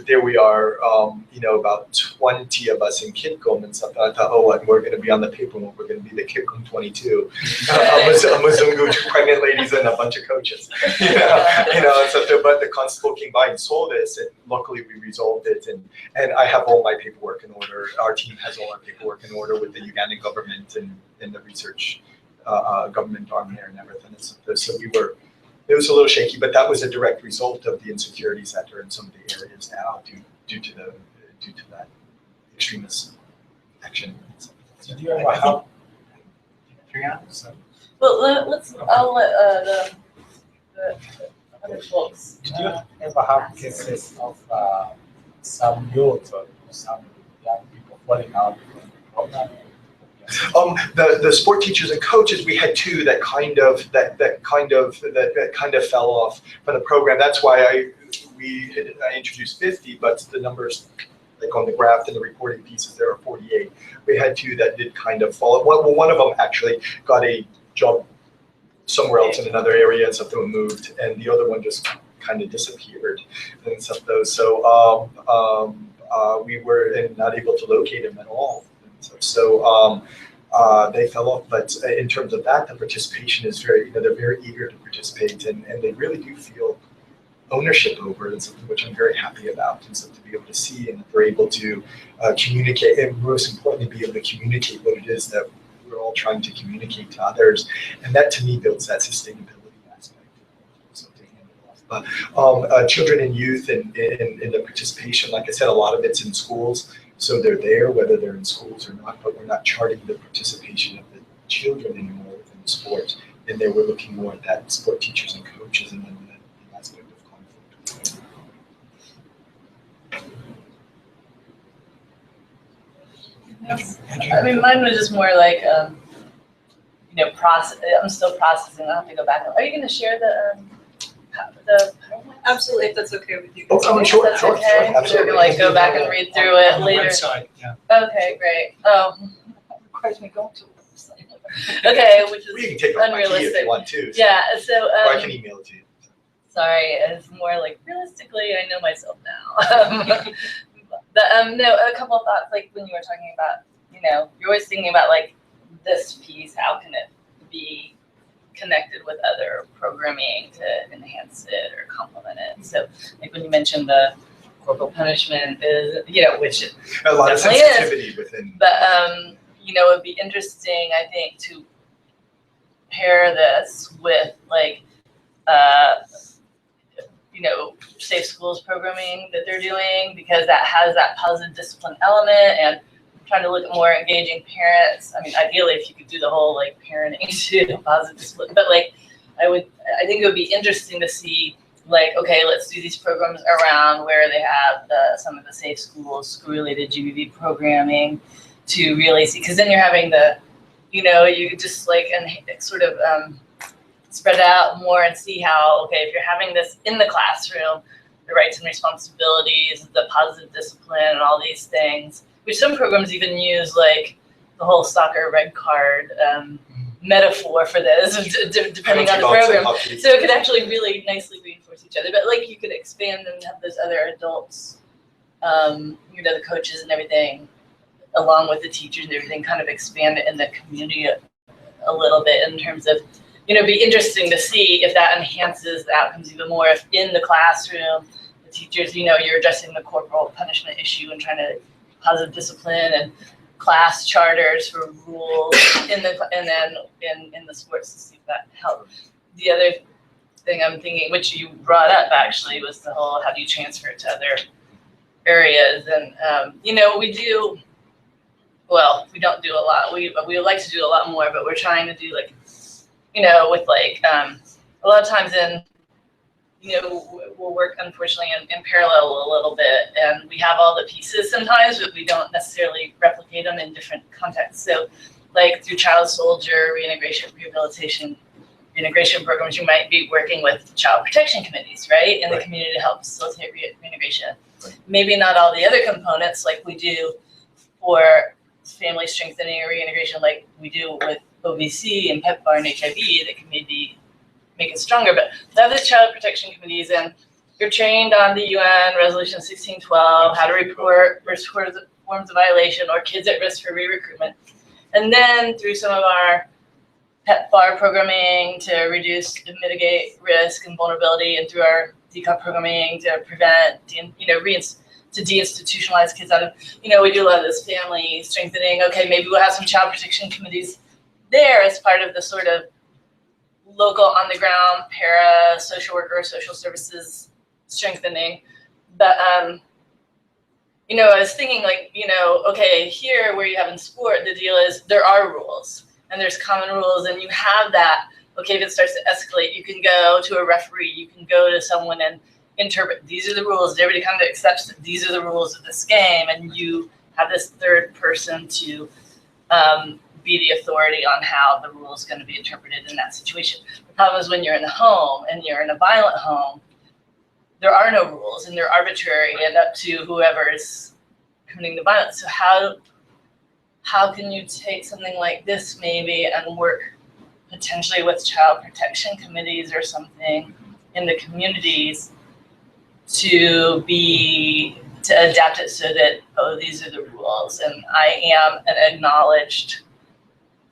about 20 of us in Kitgum and stuff. I thought, oh, and we're going to be on the paper, we're going to be the Kitgum 22, Muzungu, 2 pregnant ladies and a bunch of coaches. And so, but the constable came by and saw this, and luckily we resolved it, and I have all my paperwork in order. Our team has all our paperwork in order with the Ugandan government and the research government arm there and everything. So it was a little shaky, but that was a direct result of the insecurities that are in some of the areas now due to that extremist action. Did you ever help? Well, I'll let the other folks. Did you ever have cases of some youth or some young people falling out from the program? The sport teachers and coaches, we had 2 that kind of fell off from the program. That's why I introduced 50, but the numbers, like on the graph and the reporting pieces, there are 48. We had 2 that did kind of fall. Well, one of them actually got a job somewhere else in another area and something moved, and the other one just kind of disappeared and stuff. So we were not able to locate him at all. So they fell off, but in terms of that, the participation is very, they're very eager to participate, and they really do feel ownership over it, and something which I'm very happy about, and so to be able to see and they're able to communicate, and most importantly, be able to communicate what it is that we're all trying to communicate to others, and that to me builds that sustainability aspect. So to hand it off. But children and youth and the participation, like I said, a lot of it's in schools. So they're there, whether they're in schools or not, but we're not charting the participation of the children anymore within the sport. And there we're looking more at that sport teachers and coaches and then the aspect of conflict. I mean, mine was just more like, process. I'm still processing. I'll have to go back. Are you going to share the Absolutely, if that's okay with you. Oh, sure, That's sure, okay. sure, So we can like go back and read through it On the later. website, yeah. Okay, great. Requires me going to the website. Okay, which Well, you is can take it off my key if unrealistic. you want to. Yeah. So Or I can email it to you. sorry, it's more like realistically, I know myself now. But no, a couple of thoughts. Like when you were talking about, you're always thinking about like this piece. How can it be connected with other programming to enhance it or complement it? So like when you mentioned the corporal punishment is, which A lot of definitely is. sensitivity within. But it'd be interesting, I think, to pair this with like safe schools programming that they're doing, because that has that positive discipline element, and trying to look at more engaging parents. I mean, ideally, if you could do the whole like parenting to positive discipline, but like I think it would be interesting to see like, okay, let's do these programs around where they have some of the safe schools, school-related GBV programming to really see, because then you're having you just like and sort of spread out more and see how, okay, if you're having this in the classroom, the rights and responsibilities, the positive discipline, and all these things, which some programs even use, like the whole soccer red card metaphor for this, depending on the program. So it could actually really nicely reinforce each other. But like you could expand and have those other adults, the coaches and everything, along with the teachers and everything, kind of expand it in the community a little bit in terms of, it'd be interesting to see if that enhances the outcomes even more. If in the classroom, the teachers, you're addressing the corporal punishment issue and trying to positive discipline and class charters for rules and then in the sports to see if that helps. The other thing I'm thinking, which you brought up actually, was the whole how do you transfer it to other areas, and we don't do a lot. We would like to do a lot more, but we're trying to do like, with like a lot of times we'll work unfortunately in parallel a little bit, and we have all the pieces sometimes, but we don't necessarily replicate them in different contexts. So like through child soldier, reintegration, rehabilitation reintegration programs, you might be working with child protection committees, right, in the Right. community to help facilitate reintegration. Right. Maybe not all the other components like we do for family strengthening or reintegration, like we do with OVC and PEPFAR and HIV, that can maybe make it stronger. But have the child protection committees, and you're trained on the UN Resolution 1612, how to report forms of violation or kids at risk for re-recruitment. And then through some of our PEPFAR programming to reduce and mitigate risk and vulnerability, and through our DCOP programming to prevent, to deinstitutionalize kids out of, we do a lot of this family strengthening. Okay, maybe we'll have some child protection committees there as part of the sort of local on the ground para social worker, social services strengthening. But, I was thinking okay, here where you have in sport, the deal is there are rules and there's common rules, and you have that. Okay, if it starts to escalate, you can go to a referee, you can go to someone and interpret, these are the rules, everybody kind of accepts that these are the rules of this game, and you have this third person to be the authority on how the rule is going to be interpreted in that situation. The problem is when you're in the home and you're in a violent home, there are no rules and they're arbitrary and up to whoever is committing the violence. So how can you take something like this maybe and work potentially with child protection committees or something in the communities to adapt it so that, these are the rules, and I am an acknowledged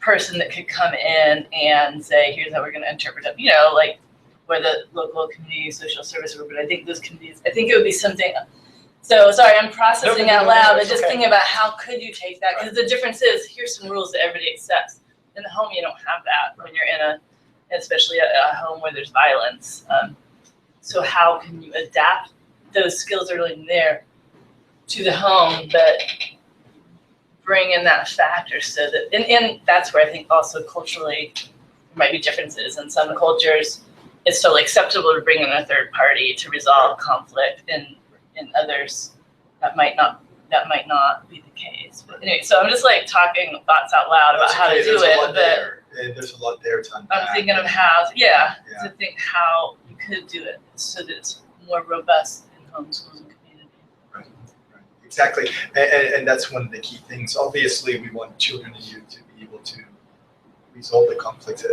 person that could come in and say, here's how we're going to interpret it, like where the local community social service group, but I think those communities, I think it would be something. So sorry, I'm processing out loud, but just thinking about how could you take that, because the difference is, here's some rules that everybody accepts. In the home, you don't have that when you're especially a home where there's violence. So how can you adapt those skills that are really there to the home, but bring in that factor so that, and that's where I think also culturally there might be differences. In some cultures, it's totally acceptable to bring in a third party to resolve conflict. In others, that might not be the case. But anyway, so I'm just talking thoughts out loud about how to do it. But there's a lot there to unpack. I'm thinking of how, to think how you could do it so that it's more robust in homeschools and community. Right. Exactly, and that's one of the key things. Obviously, we want children and youth to be able to resolve the conflict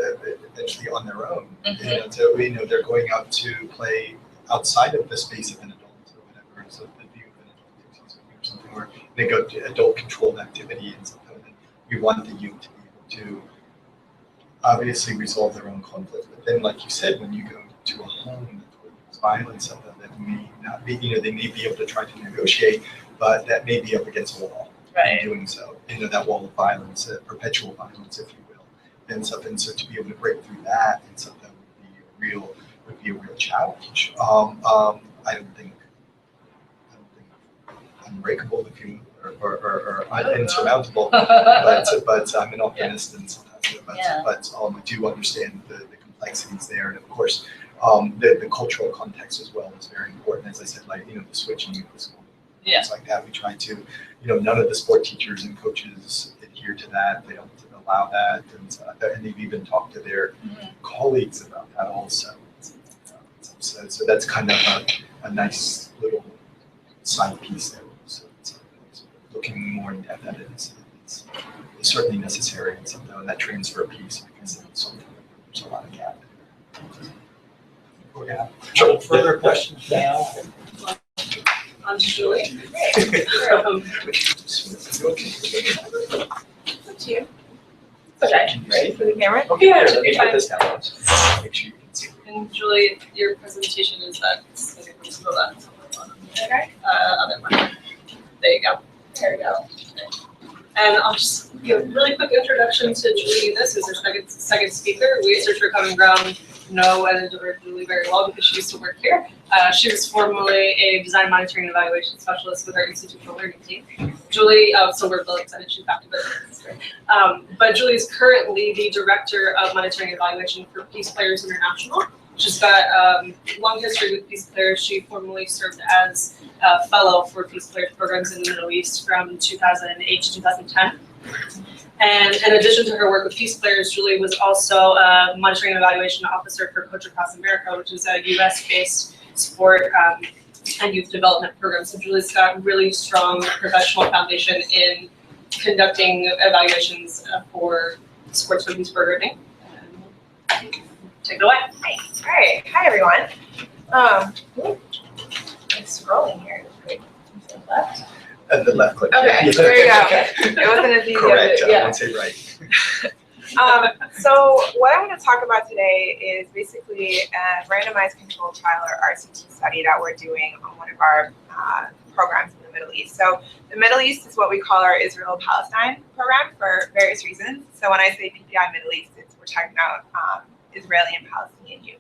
eventually on their own. Mm-hmm. So they're going out to play outside of the space of an adult or whatever, so the view of an adult or something, or they go to adult controlled activity and something. And we want the youth to be able to obviously resolve their own conflict. But then, like you said, when you go to a home where there's violence, something that may not be, they may be able to try to negotiate, but that may be up against a wall. Right. In doing so, that wall of violence, perpetual violence, if you will, and something. So to be able to break through that and something would be a real challenge. I don't think unbreakable, if you or insurmountable, but I'm an optimist and sometimes. But I do understand the complexities there, and of course, the cultural context as well is very important. As I said, the switching of the school, things like that. We try to, none of the sport teachers and coaches adhere to that. They don't allow that, and they've even talked to their colleagues about that also. So that's kind of a nice little side piece there. So it's looking more in depth at it. It's certainly necessary and something, and that transfer piece, because it's something there's a lot of gap. Sure. Further questions now? On to Julie. Up to you. Okay, ready for the camera? Okay, Yeah, let me you're fine. put this down. Make sure you can see. And Julie, your presentation is that. Hold on. Okay. Other one. There you go. There we go. And I'll just give a really quick introduction to Julie Younes, who's our second speaker. We at Search for Common Ground know and adore Julie very well because she used to work here. She was formerly a design monitoring and evaluation specialist with our institutional learning team. Julie, so we're really excited she's back to business. But Julie is currently the director of monitoring and evaluation for Peace Players International. She's got a long history with Peace Players. She formerly served as a fellow for Peace Players programs in the Middle East from 2008 to 2010. And in addition to her work with Peace Players, Julie was also a monitoring and evaluation officer for Coach Across America, which is a US-based sport and youth development program. So Julie's got really strong professional foundation in conducting evaluations for sports for youth programming. Take it away. Nice. All right. Hi, everyone. I'm scrolling here. Great. Left. The left click. Okay, Yeah. there you go. It wasn't as easy Correct, as I won't say right. So what I want to talk about today is basically a randomized controlled trial or RCT study that we're doing on one of our programs in the Middle East. So the Middle East is what we call our Israel-Palestine program for various reasons. So when I say PPI Middle East, we're talking about Israeli and Palestinian youth.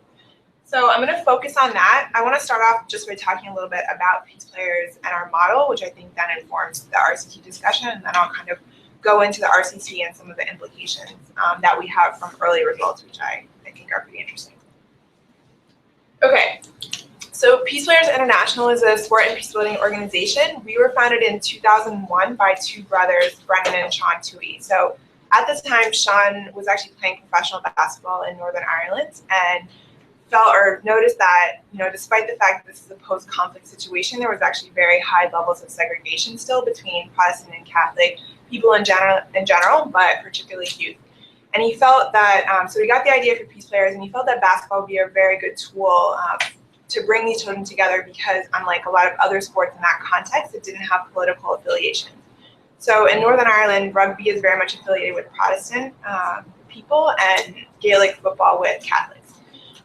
So I'm going to focus on that. I want to start off just by talking a little bit about Peace Players and our model, which I think then informs the RCT discussion, and then I'll kind of go into the RCT and some of the implications that we have from early results, which I think are pretty interesting. Okay, so Peace Players International is a sport and peace building organization. We were founded in 2001 by two brothers, Brendan and Sean Tui. So at this time, Sean was actually playing professional basketball in Northern Ireland and felt or noticed that, despite the fact that this is a post-conflict situation, there was actually very high levels of segregation still between Protestant and Catholic people in general, but particularly youth. And he felt that, so he got the idea for Peace Players, and he felt that basketball would be a very good tool to bring these children together because, unlike a lot of other sports in that context, it didn't have political affiliation. So in Northern Ireland, rugby is very much affiliated with Protestant people and Gaelic football with Catholics.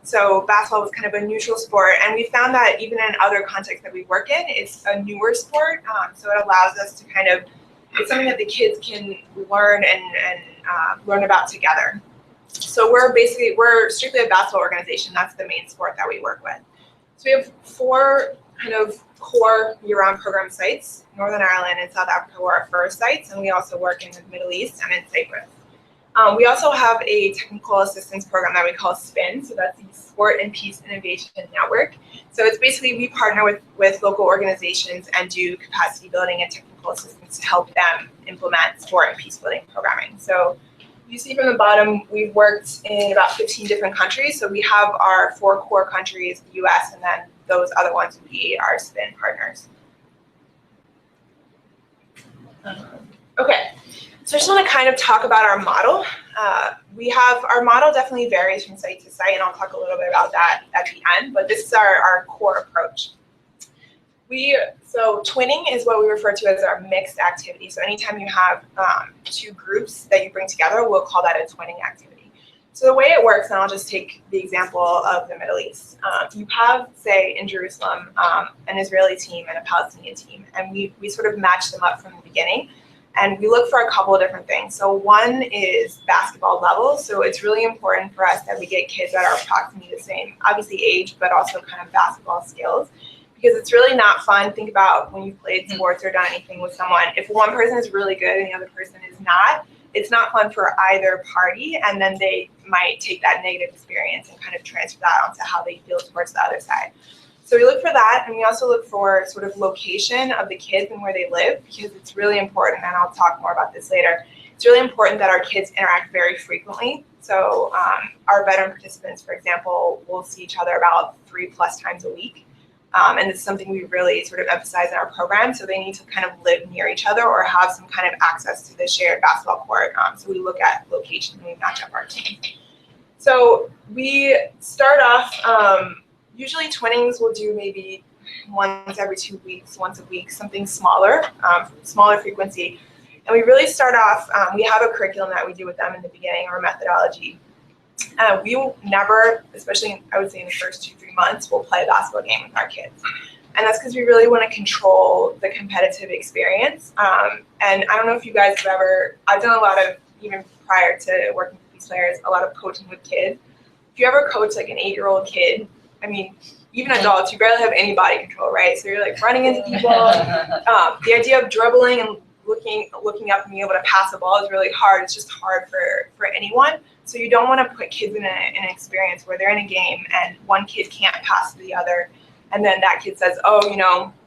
So basketball was kind of a neutral sport, and we found that even in other contexts that we work in, it's a newer sport, so it allows us to kind of, it's something that the kids can learn and learn about together. So we're strictly a basketball organization. That's the main sport that we work with. So we have 4 kind of core year-round program sites. Northern Ireland and South Africa were our first sites, and we also work in the Middle East and in Cyprus. We also have a technical assistance program that we call SPIN, so that's the Sport and Peace Innovation Network. So it's basically we partner with local organizations and do capacity building and technical assistance to help them implement sport and peace building programming. So you see from the bottom, we've worked in about 15 different countries. So we have our 4 core countries, the US, and then those other ones would be our SPIN partners. Okay. So I just want to kind of talk about our model. Our model definitely varies from site to site, and I'll talk a little bit about that at the end, but this is our core approach. So twinning is what we refer to as our mixed activity. So anytime you have 2 groups that you bring together, we'll call that a twinning activity. So the way it works, and I'll just take the example of the Middle East. You have, say, in Jerusalem, an Israeli team and a Palestinian team, and we sort of match them up from the beginning. And we look for a couple of different things. So one is basketball level. So it's really important for us that we get kids that are approximately the same, obviously age, but also kind of basketball skills. Because it's really not fun. Think about when you've played sports or done anything with someone. If one person is really good and the other person is not, it's not fun for either party. And then they might take that negative experience and kind of transfer that onto how they feel towards the other side. So we look for that, and we also look for sort of location of the kids and where they live, because it's really important, and I'll talk more about this later. It's really important that our kids interact very frequently. So our veteran participants, for example, will see each other about 3+ times a week. And it's something we really sort of emphasize in our program. So they need to kind of live near each other or have some kind of access to the shared basketball court. So we look at location when we match up our team. So we start off, usually twinnings we'll do maybe once every 2 weeks, once a week, something smaller, smaller frequency. And we really start off, we have a curriculum that we do with them in the beginning, or methodology. We will never, especially I would say in the first 2-3 months, we'll play a basketball game with our kids. And that's because we really want to control the competitive experience. And I don't know if you guys have I've done a lot of, even prior to working with these players, a lot of coaching with kids. If you ever coach like an 8-year-old kid, I mean, even adults, you barely have any body control, right? So you're like running into people. The idea of dribbling and looking up and being able to pass a ball is really hard. It's just hard for anyone. So you don't want to put kids in an experience where they're in a game and one kid can't pass to the other. And then that kid says, oh,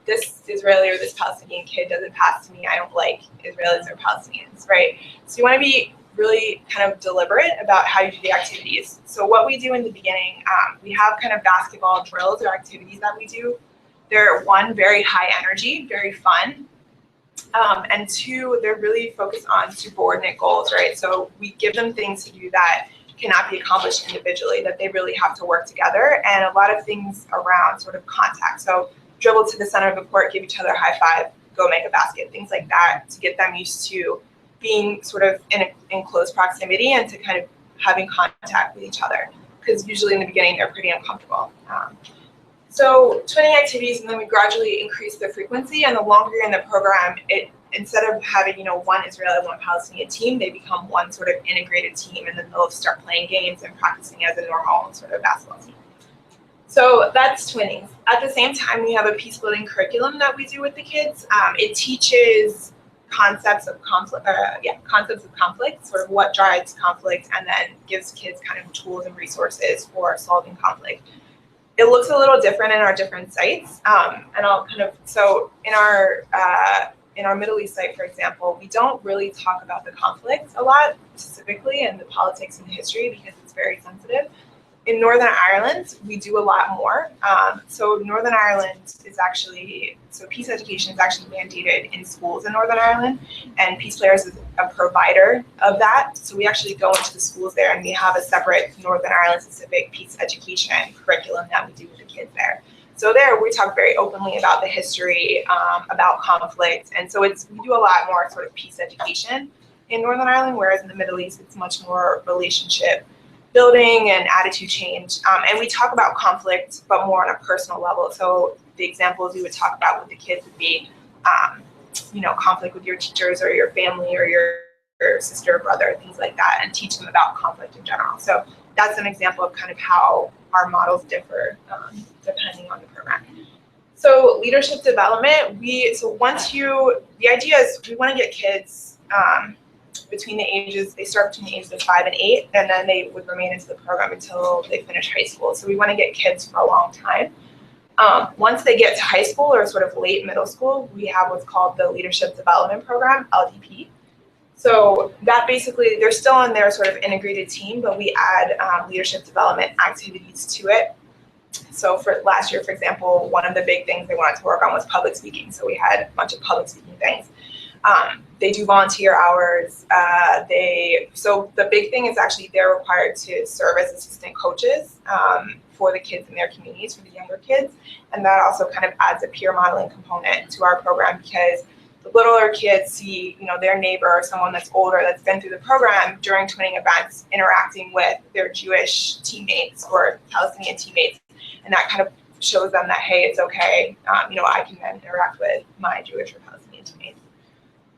this Israeli or this Palestinian kid doesn't pass to me, I don't like Israelis or Palestinians, right? So you want to be really kind of deliberate about how you do the activities. So what we do in the beginning, we have kind of basketball drills or activities that we do. They're one, very high energy, very fun. And two, they're really focused on subordinate goals, right? So we give them things to do that cannot be accomplished individually, that they really have to work together, and a lot of things around sort of contact. So dribble to the center of the court, give each other a high five, go make a basket, things like that, to get them used to being sort of in close proximity and to kind of having contact with each other, because usually in the beginning they're pretty uncomfortable. So twinning activities, and then we gradually increase the frequency, and the longer you're in the program, instead of having, one Israeli, one Palestinian team, they become one sort of integrated team, and then they'll start playing games and practicing as a normal sort of basketball team. So that's twinning. At the same time, we have a peace building curriculum that we do with the kids. It teaches concepts of conflict, sort of what drives conflict, and then gives kids kind of tools and resources for solving conflict. It looks a little different in our different sites, and I'll kind of, so in our Middle East site, for example, we don't really talk about the conflict a lot, specifically, and the politics and the history, because it's very sensitive. In Northern Ireland, we do a lot more. So Northern Ireland is actually, so peace education is actually mandated in schools in Northern Ireland, and Peace Players is a provider of that. So we actually go into the schools there, and we have a separate Northern Ireland specific peace education curriculum that we do with the kids there. So there we talk very openly about the history, about conflict, and so we do a lot more sort of peace education in Northern Ireland, whereas in the Middle East it's much more relationship building and attitude change. And we talk about conflict, but more on a personal level. So the examples we would talk about with the kids would be, conflict with your teachers or your family or your sister or brother, things like that, and teach them about conflict in general. So that's an example of kind of how our models differ depending on the program. So leadership development, the idea is we want to get kids between the ages, they start between the ages of 5 and 8, and then they would remain into the program until they finish high school. So we want to get kids for a long time. Once they get to high school or sort of late middle school, we have what's called the Leadership Development Program, LDP. So that basically, they're still in their sort of integrated team, but we add leadership development activities to it. So for last year, for example, one of the big things they wanted to work on was public speaking. So we had a bunch of public speaking things. They do volunteer hours. So the big thing is actually they're required to serve as assistant coaches for the kids in their communities, for the younger kids. And that also kind of adds a peer modeling component to our program, because the littler kids see, their neighbor or someone that's older that's been through the program during twinning events interacting with their Jewish teammates or Palestinian teammates. And that kind of shows them that, hey, it's okay. I can then interact with my Jewish or Palestinian teammates.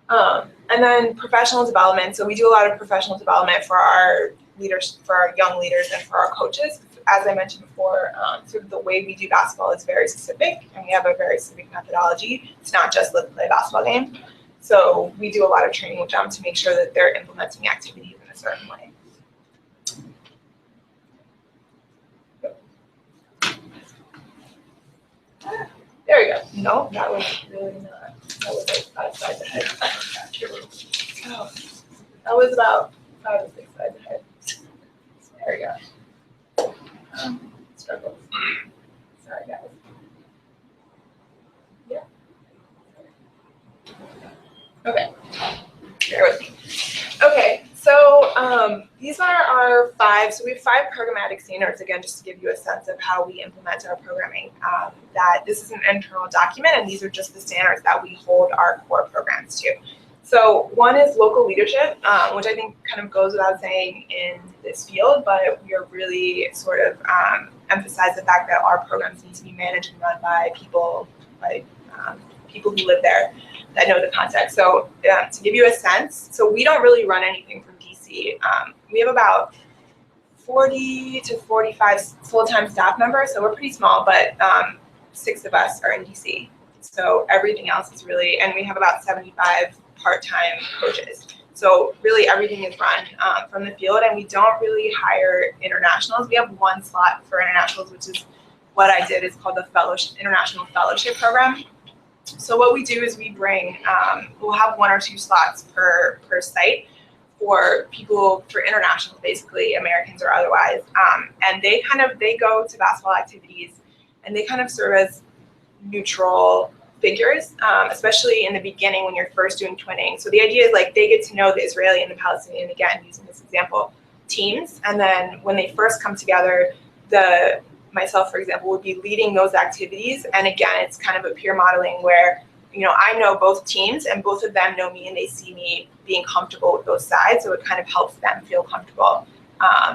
And then professional development. So we do a lot of professional development for our leaders, for our young leaders, and for our coaches. As I mentioned before, sort of the way we do basketball is very specific, and we have a very specific methodology. It's not just let's play a basketball game. So we do a lot of training with them to make sure that they're implementing activities in a certain way. There we go. No, that was really not. That was like 5 sides ahead. Oh, that was about 5 or 6 sides ahead. There we go. Struggle. Sorry, guys. Yeah. Okay. Bear with me. Okay, so these are our 5. So we have 5 programmatic standards, again, just to give you a sense of how we implement our programming. That this is an internal document, and these are just the standards that we hold our core programs to. So one is local leadership, which I think kind of goes without saying in this field, but we are really sort of emphasize the fact that our programs need to be managed and run by people, people who live there that know the context. So to give you a sense, so we don't really run anything from DC. We have about 40 to 45 full-time staff members, so we're pretty small, but 6 of us are in DC. So everything else is really, and we have about 75 part-time coaches. So really everything is run from the field, and we don't really hire internationals. We have 1 slot for internationals, which is what I did. It's called the International Fellowship Program. So what we do is we bring, we'll have 1 or 2 slots per site for people, for internationals, basically, Americans or otherwise. And they go to basketball activities and they kind of serve as neutral figures, especially in the beginning when you're first doing twinning. So the idea is like they get to know the Israeli and the Palestinian, again, using this example, teams. And then when they first come together, myself, for example, would be leading those activities. And again, it's kind of a peer modeling where, I know both teams and both of them know me and they see me being comfortable with both sides. So it kind of helps them feel comfortable.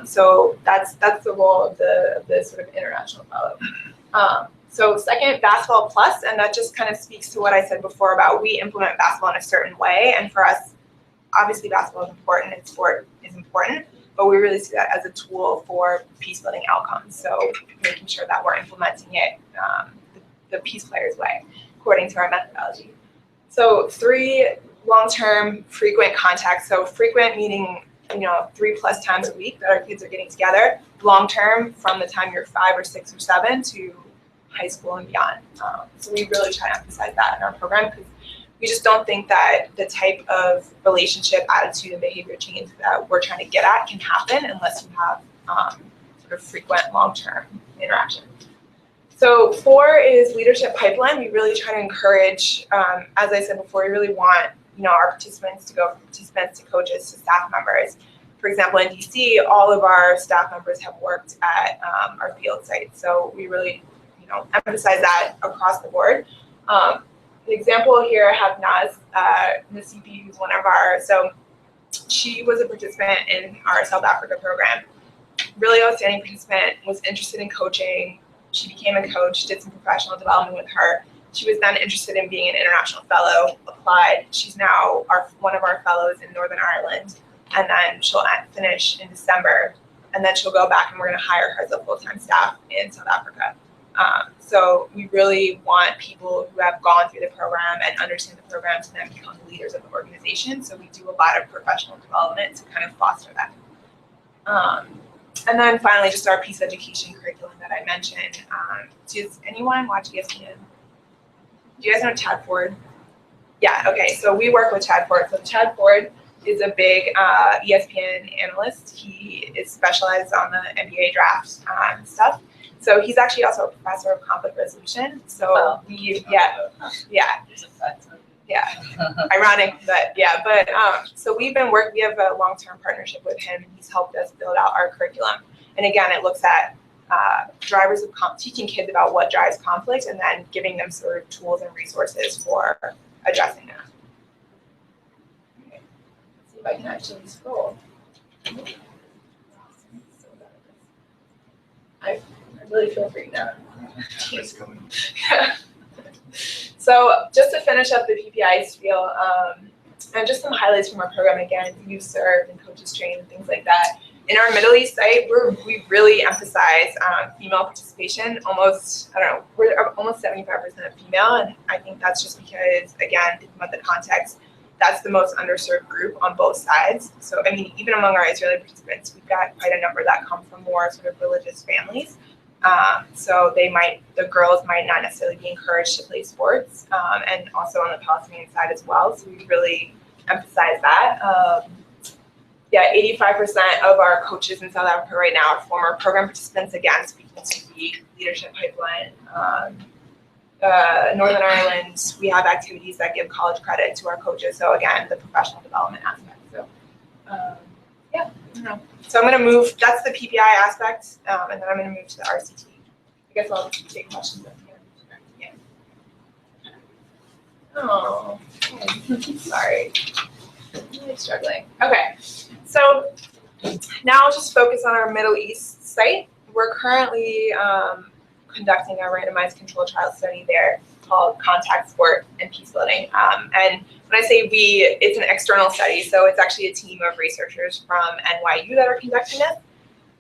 So that's the role of the sort of international fellow. So second, basketball plus, and that just kind of speaks to what I said before about we implement basketball in a certain way. And for us, obviously basketball is important and sport is important, but we really see that as a tool for peace building outcomes. So making sure that we're implementing it the peace players way, according to our methodology. So 3, long-term frequent contacts. So frequent meaning, 3+ times a week that our kids are getting together. Long-term from the time you're 5 or 6 or 7 to high school and beyond. So we really try to emphasize that in our program because we just don't think that the type of relationship, attitude, and behavior change that we're trying to get at can happen unless you have sort of frequent long-term interaction. So 4 is leadership pipeline. We really try to encourage, as I said before, we really want our participants to go from participants to coaches to staff members. For example, in DC, all of our staff members have worked at our field site. So we really emphasize that across the board. The example here, I have Naz Nasipi, who's one of so she was a participant in our South Africa program. Really outstanding participant, was interested in coaching. She became a coach, did some professional development with her. She was then interested in being an international fellow, applied. She's now one of our fellows in Northern Ireland. And then she'll finish in December. And then she'll go back and we're gonna hire her as a full-time staff in South Africa. So we really want people who have gone through the program and understand the program to then become the leaders of the organization. So we do a lot of professional development to kind of foster that. And then finally, just our peace education curriculum that I mentioned. Does anyone watch ESPN? Do you guys know Chad Ford? Yeah, okay, so we work with Chad Ford. So Chad Ford is a big ESPN analyst. He is specialized on the NBA draft stuff. So he's actually also a professor of conflict resolution. So ironic, but so we have a long-term partnership with him, and he's helped us build out our curriculum. And again, it looks at drivers of teaching kids about what drives conflict, and then giving them sort of tools and resources for addressing that. Okay. Let's see if I can actually scroll. I really feel free now. So just to finish up the PPI spiel, and just some highlights from our program, again, youth served and coaches trained and things like that. In our Middle East site, we really emphasize female participation. We're almost 75% female, and I think that's just because, again, thinking about the context, that's the most underserved group on both sides. So, I mean, even among our Israeli participants, we've got quite a number that come from more sort of religious families. So the girls might not necessarily be encouraged to play sports, and also on the Palestinian side as well. So we really emphasize that. 85% of our coaches in South Africa right now are former program participants, again, speaking to the leadership pipeline. Northern Ireland, we have activities that give college credit to our coaches. So again, the professional development aspect. So So I'm going to move, that's the PPI aspect, and then I'm going to move to the RCT. I guess I'll take questions up here. Yeah. Oh, sorry. I'm really struggling. Okay, so now I'll just focus on our Middle East site. We're currently conducting a randomized controlled trial study there called Contact Sport and Peace Building. And when I say we, it's an external study, so it's actually a team of researchers from NYU that are conducting this.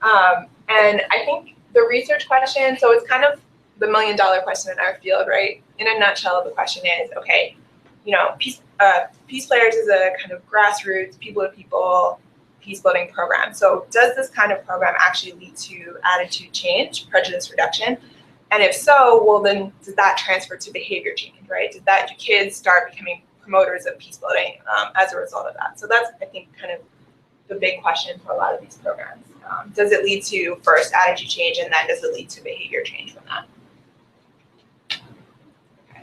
And I think the research question, so it's kind of the $1 million question in our field, right? In a nutshell, the question is, okay, Peace Players is a kind of grassroots, people-to-people peace building program. So does this kind of program actually lead to attitude change, prejudice reduction? And if so, well then does that transfer to behavior change, right? Do kids start becoming promoters of peace building as a result of that? So that's, I think, kind of the big question for a lot of these programs. Does it lead to first attitude change, and then does it lead to behavior change from that? Okay.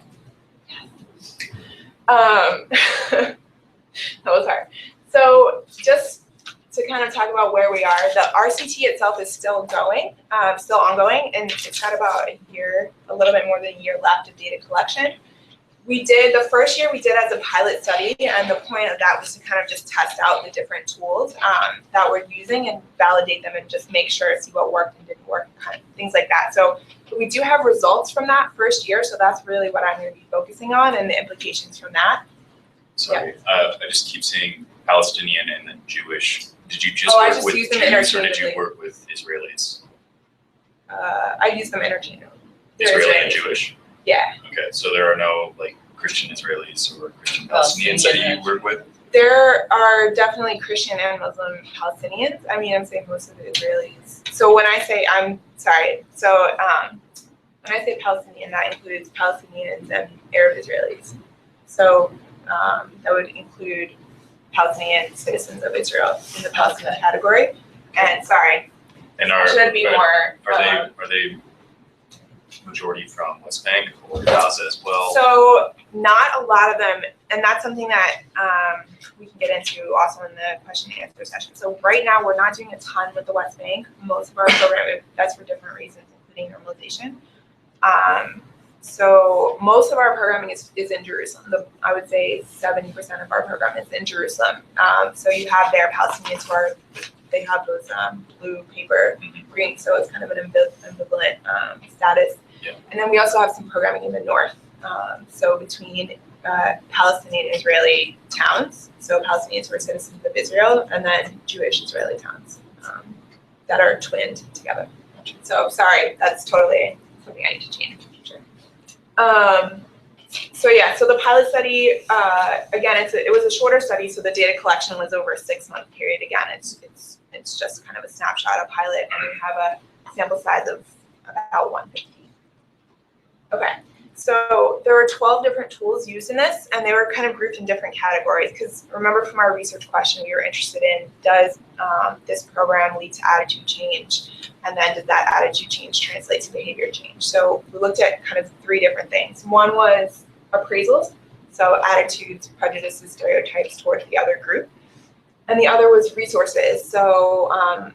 That was hard. So just to kind of talk about where we are, the RCT itself is still going, still ongoing, and it's got about a year, a little bit more than a year left of data collection. The first year we did as a pilot study, and the point of that was to kind of just test out the different tools that we're using and validate them and just make sure, see what worked and didn't work, kind of things like that. So we do have results from that first year, so that's really what I'm going to be focusing on and the implications from that. Sorry, I just keep seeing Palestinian and then Jewish. Did you just I work just with use them Jews, or did interchangeably. you work with Israelis? I use them interchangeably. They're Israeli and Israelis. Jewish. Yeah. Okay, so there are no like Christian Israelis or Christian Palestinians that you work with? There are definitely Christian and Muslim Palestinians. I mean, I'm saying most of the Israelis. So when I say, when I say Palestinian, that includes Palestinians and Arab Israelis. So that would include Palestinian citizens of Israel in the Palestinian category. And And should be more. Are they majority from West Bank or Gaza as well? So not a lot of them, and that's something that we can get into also in the question and answer session. So right now we're not doing a ton with the West Bank. Most of our program, that's for different reasons, including normalization. So most of our programming is in Jerusalem. I would say 70% of our program is in Jerusalem. So you have their Palestinians they have those blue paper green, so it's kind of an ambivalent status. Yeah. And then we also have some programming in the north. So between Palestinian and Israeli towns, so Palestinians who are citizens of Israel, and then Jewish Israeli towns that are twinned together. So sorry, that's totally something I need to change in the future. So the pilot study, again, it was a shorter study, so the data collection was over a 6-month period. Again, it's just kind of a snapshot of pilot, and we have a sample size of about 150. Okay, so there were 12 different tools used in this, and they were kind of grouped in different categories, because remember from our research question, we were interested in, does this program lead to attitude change? And then did that attitude change translate to behavior change? So we looked at kind of 3 different things. One was appraisals, so attitudes, prejudices, stereotypes towards the other group. And the other was resources, so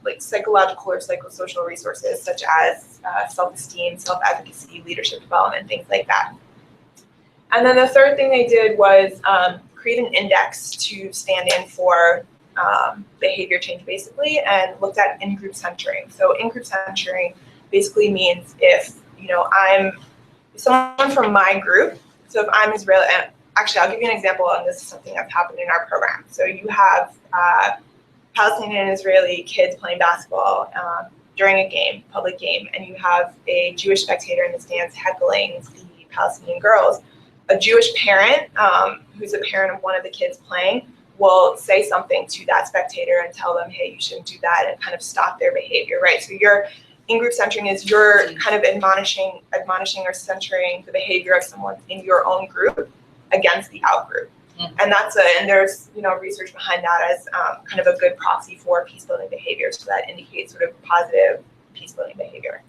like psychological or psychosocial resources such as self-esteem, self-advocacy, leadership development, things like that. And then the third thing they did was create an index to stand in for behavior change, basically, and looked at in-group centering. So in-group centering basically means if someone from my group, so if I'm Israeli, and actually I'll give you an example, and this is something that's happened in our program. So you have Palestinian and Israeli kids playing basketball during a game, public game, and you have a Jewish spectator in the stands heckling the Palestinian girls. A Jewish parent, who's a parent of one of the kids playing, will say something to that spectator and tell them, hey, you shouldn't do that, and kind of stop their behavior, right? So your in-group centering is you're kind of admonishing or centering the behavior of someone in your own group against the out-group. And and there's research behind that as kind of a good proxy for peace-building behavior, so that indicates sort of positive peace-building behavior.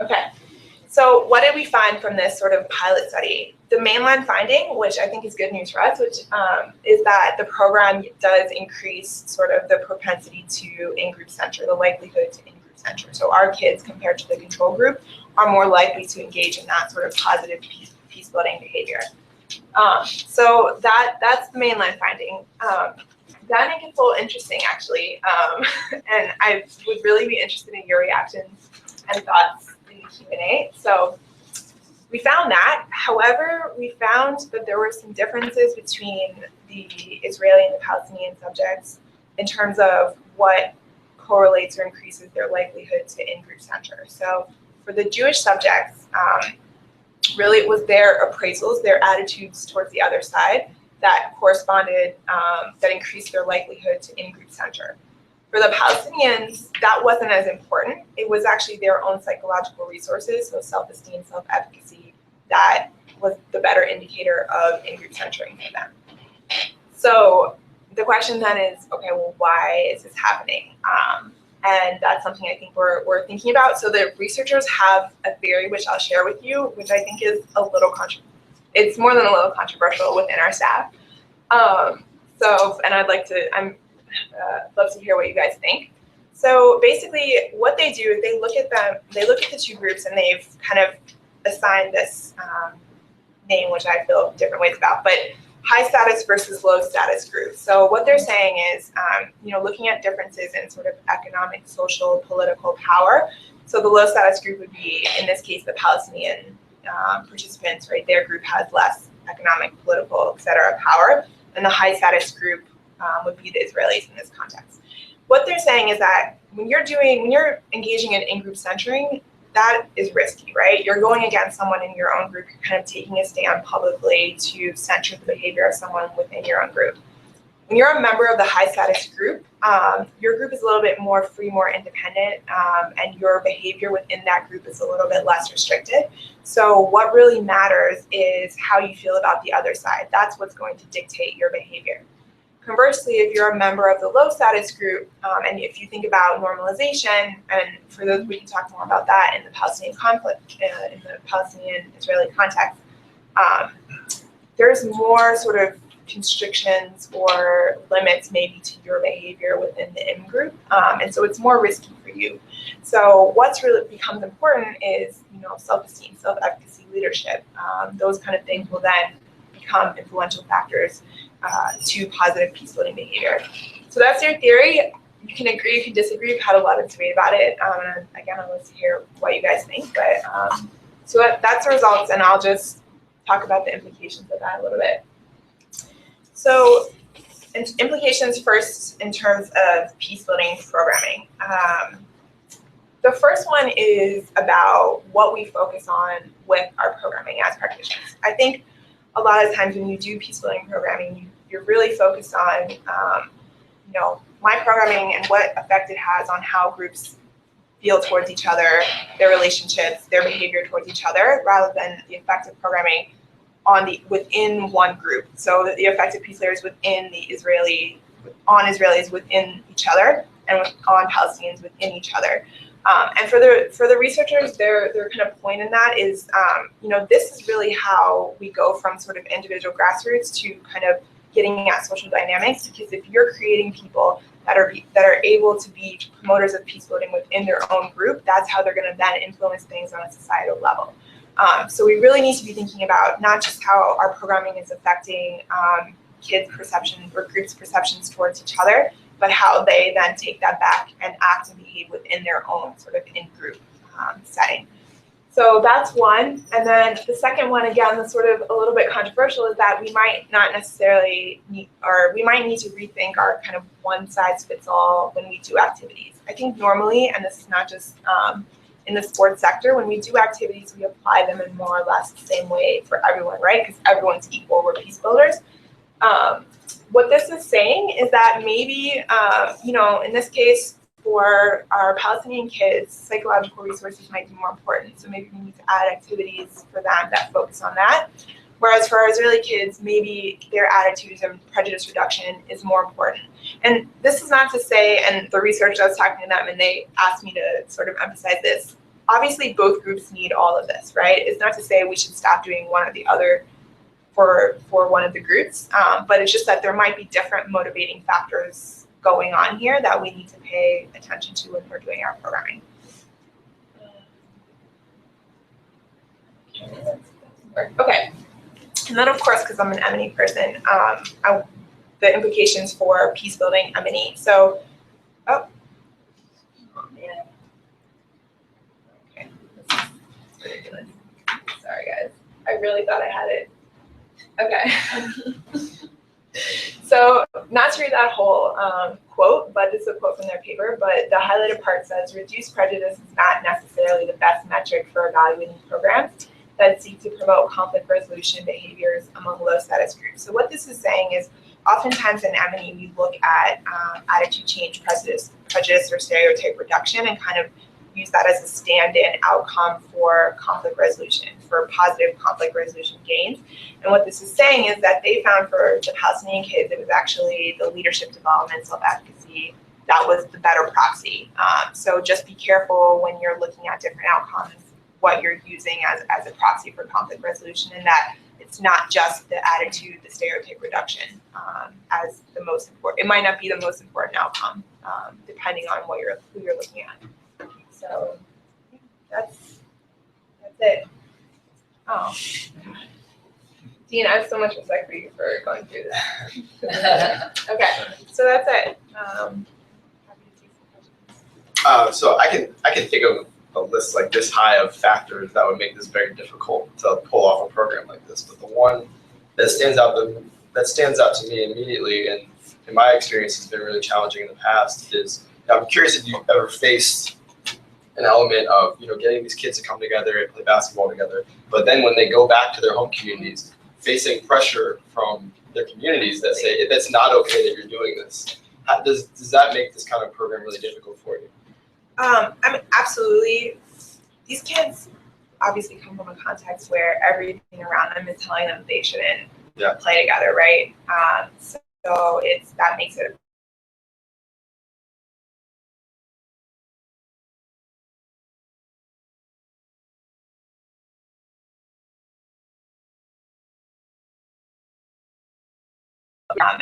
Okay. So what did we find from this sort of pilot study? The mainline finding, which I think is good news for us, which is that the program does increase sort of the propensity to in-group center, the likelihood to in-group center. So our kids, compared to the control group, are more likely to engage in that sort of positive peace-building behavior. So that's the mainline finding. That gets a little interesting, actually, and I would really be interested in your reactions and thoughts in the Q&A. So we found that. However, we found that there were some differences between the Israeli and the Palestinian subjects in terms of what correlates or increases their likelihood to in-group center. So for the Jewish subjects, really it was their appraisals, their attitudes towards the other side that corresponded, that increased their likelihood to in-group center. For the Palestinians, that wasn't as important. It was actually their own psychological resources, so self-esteem, self-efficacy, that was the better indicator of in-group centering for them. So the question then is, okay, well, why is this happening? And that's something I think we're thinking about. So the researchers have a theory, which I'll share with you, which I think is a little it's more than a little controversial within our staff. And I'd like to, love to hear what you guys think. So basically what they do is they look at the two groups, and they've kind of assigned this name, which I feel different ways about, but high status versus low status groups. So what they're saying is, looking at differences in sort of economic, social, political power. So the low status group would be, in this case, the Palestinian participants, right? Their group has less economic, political, et cetera, power. And the high status group would be the Israelis in this context. What they're saying is that when you're engaging in in-group centering, that is risky, right? You're going against someone in your own group, you're kind of taking a stand publicly to censor the behavior of someone within your own group. When you're a member of the high status group, your group is a little bit more free, more independent, and your behavior within that group is a little bit less restricted. So what really matters is how you feel about the other side. That's what's going to dictate your behavior. Conversely, if you're a member of the low status group, and if you think about normalization, and for those, we can talk more about that in the Palestinian conflict, in the Palestinian-Israeli context, there's more sort of constrictions or limits maybe to your behavior within the in-group, and so it's more risky for you. So what's really becomes important is, self-esteem, self-efficacy, leadership. Those kind of things will then become influential factors to positive peace-building behavior. So that's your theory. You can agree, you can disagree. We've had a lot of debate about it. Again, I'd love to hear what you guys think. But so that's the results, and I'll just talk about the implications of that a little bit. So implications first in terms of peace-building programming. The first one is about what we focus on with our programming as practitioners. I think a lot of times when you do peace-building programming, you're really focused on, my programming and what effect it has on how groups feel towards each other, their relationships, their behavior towards each other, rather than the effect of programming within one group. So that the effect of peace layers within on Israelis within each other, and on Palestinians within each other. And for the researchers, their kind of point in that is, this is really how we go from sort of individual grassroots to kind of getting at social dynamics. Because if you're creating people that are able to be promoters of peace building within their own group, that's how they're going to then influence things on a societal level. So we really need to be thinking about not just how our programming is affecting kids' perception or groups' perceptions towards each other, but how they then take that back and act and behave within their own sort of in-group setting. So that's one. And then the second one, again, that's sort of a little bit controversial, is that we might not necessarily need, or we might need to rethink our kind of one-size-fits-all when we do activities. I think normally, and this is not just in the sports sector, when we do activities, we apply them in more or less the same way for everyone, right? Because everyone's equal, we're peace builders. What this is saying is that maybe, in this case, for our Palestinian kids, psychological resources might be more important. So maybe we need to add activities for them that focus on that. Whereas for our Israeli kids, maybe their attitudes and prejudice reduction is more important. And this is not to say, and the researcher, I was talking to them and they asked me to sort of emphasize this. Obviously, both groups need all of this, right? It's not to say we should stop doing one or the other for one of the groups, but it's just that there might be different motivating factors going on here that we need to pay attention to when we're doing our programming. Okay, and then of course, because I'm an M&E person, the implications for peace building M&E. So, oh man, okay, this is ridiculous. Sorry guys, I really thought I had it. Okay. So not to read that whole quote, but it's a quote from their paper, but the highlighted part says, reduced prejudice is not necessarily the best metric for evaluating programs that seek to promote conflict resolution behaviors among low status groups. So what this is saying is, oftentimes in M&E, we look at attitude change, prejudice, or stereotype reduction, and kind of use that as a stand-in outcome for conflict resolution, for positive conflict resolution gains. And what this is saying is that they found for the Palestinian kids, it was actually the leadership development, self-advocacy, that was the better proxy. So just be careful when you're looking at different outcomes, what you're using as a proxy for conflict resolution, and that it's not just the attitude, the stereotype reduction as the most important. It might not be the most important outcome, depending on who you're looking at. So that's it. Oh, Dean, I have so much respect for you for going through this. Okay, so that's it. Happy to take some questions. So I can think of a list like this high of factors that would make this very difficult to pull off a program like this. But the one that stands out to me immediately, and in my experience has been really challenging in the past, is I'm curious if you've ever faced an element of getting these kids to come together and play basketball together, but then when they go back to their home communities, facing pressure from their communities that say that's not okay that you're doing this. Does that make this kind of program really difficult for you? I mean, absolutely. These kids obviously come from a context where everything around them is telling them they shouldn't play together, right? So that makes it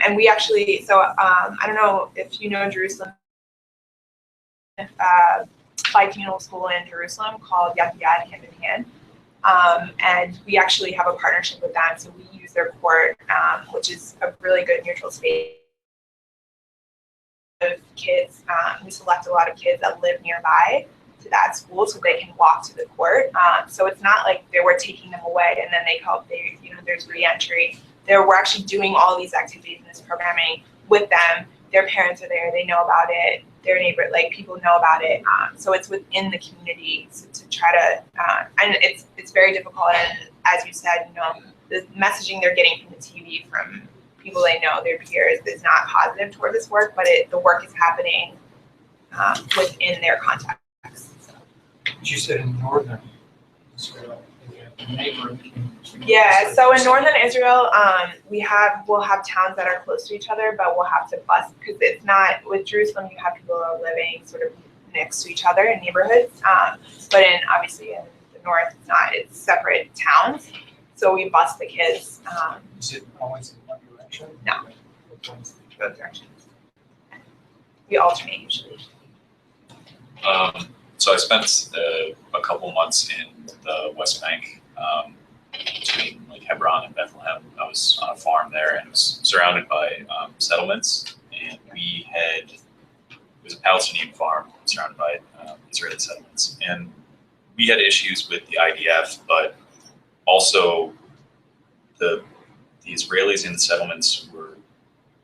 and we actually, I don't know if you know Jerusalem, bi-communal school in Jerusalem called Yad Yad, Hand in Hand. And we actually have a partnership with them. So we use their court, which is a really good neutral space of kids. We select a lot of kids that live nearby to that school so they can walk to the court. So it's not like we're taking them away and then there's re-entry. We're actually doing all these activities in this programming with them. Their parents are there, they know about it, their neighbor, people know about it. So it's within the community to try to, and it's very difficult. And as you said, the messaging they're getting from the TV, from people they know, their peers, is not positive toward this work, but the work is happening within their context. So. You said in northern Israel, neighboring communities. Yeah, so in northern Israel, we'll have towns that are close to each other, but we'll have to bus because it's not with Jerusalem. You have people who are living sort of next to each other in neighborhoods, but obviously in the north, it's not. It's separate towns, so we bus the kids. Is it always in one direction? No, both directions. We alternate usually. So I spent a couple months in the West Bank, between Hebron and Bethlehem. I was on a farm there and was surrounded by settlements, and it was a Palestinian farm surrounded by Israeli settlements. And we had issues with the IDF, but also the Israelis in the settlements were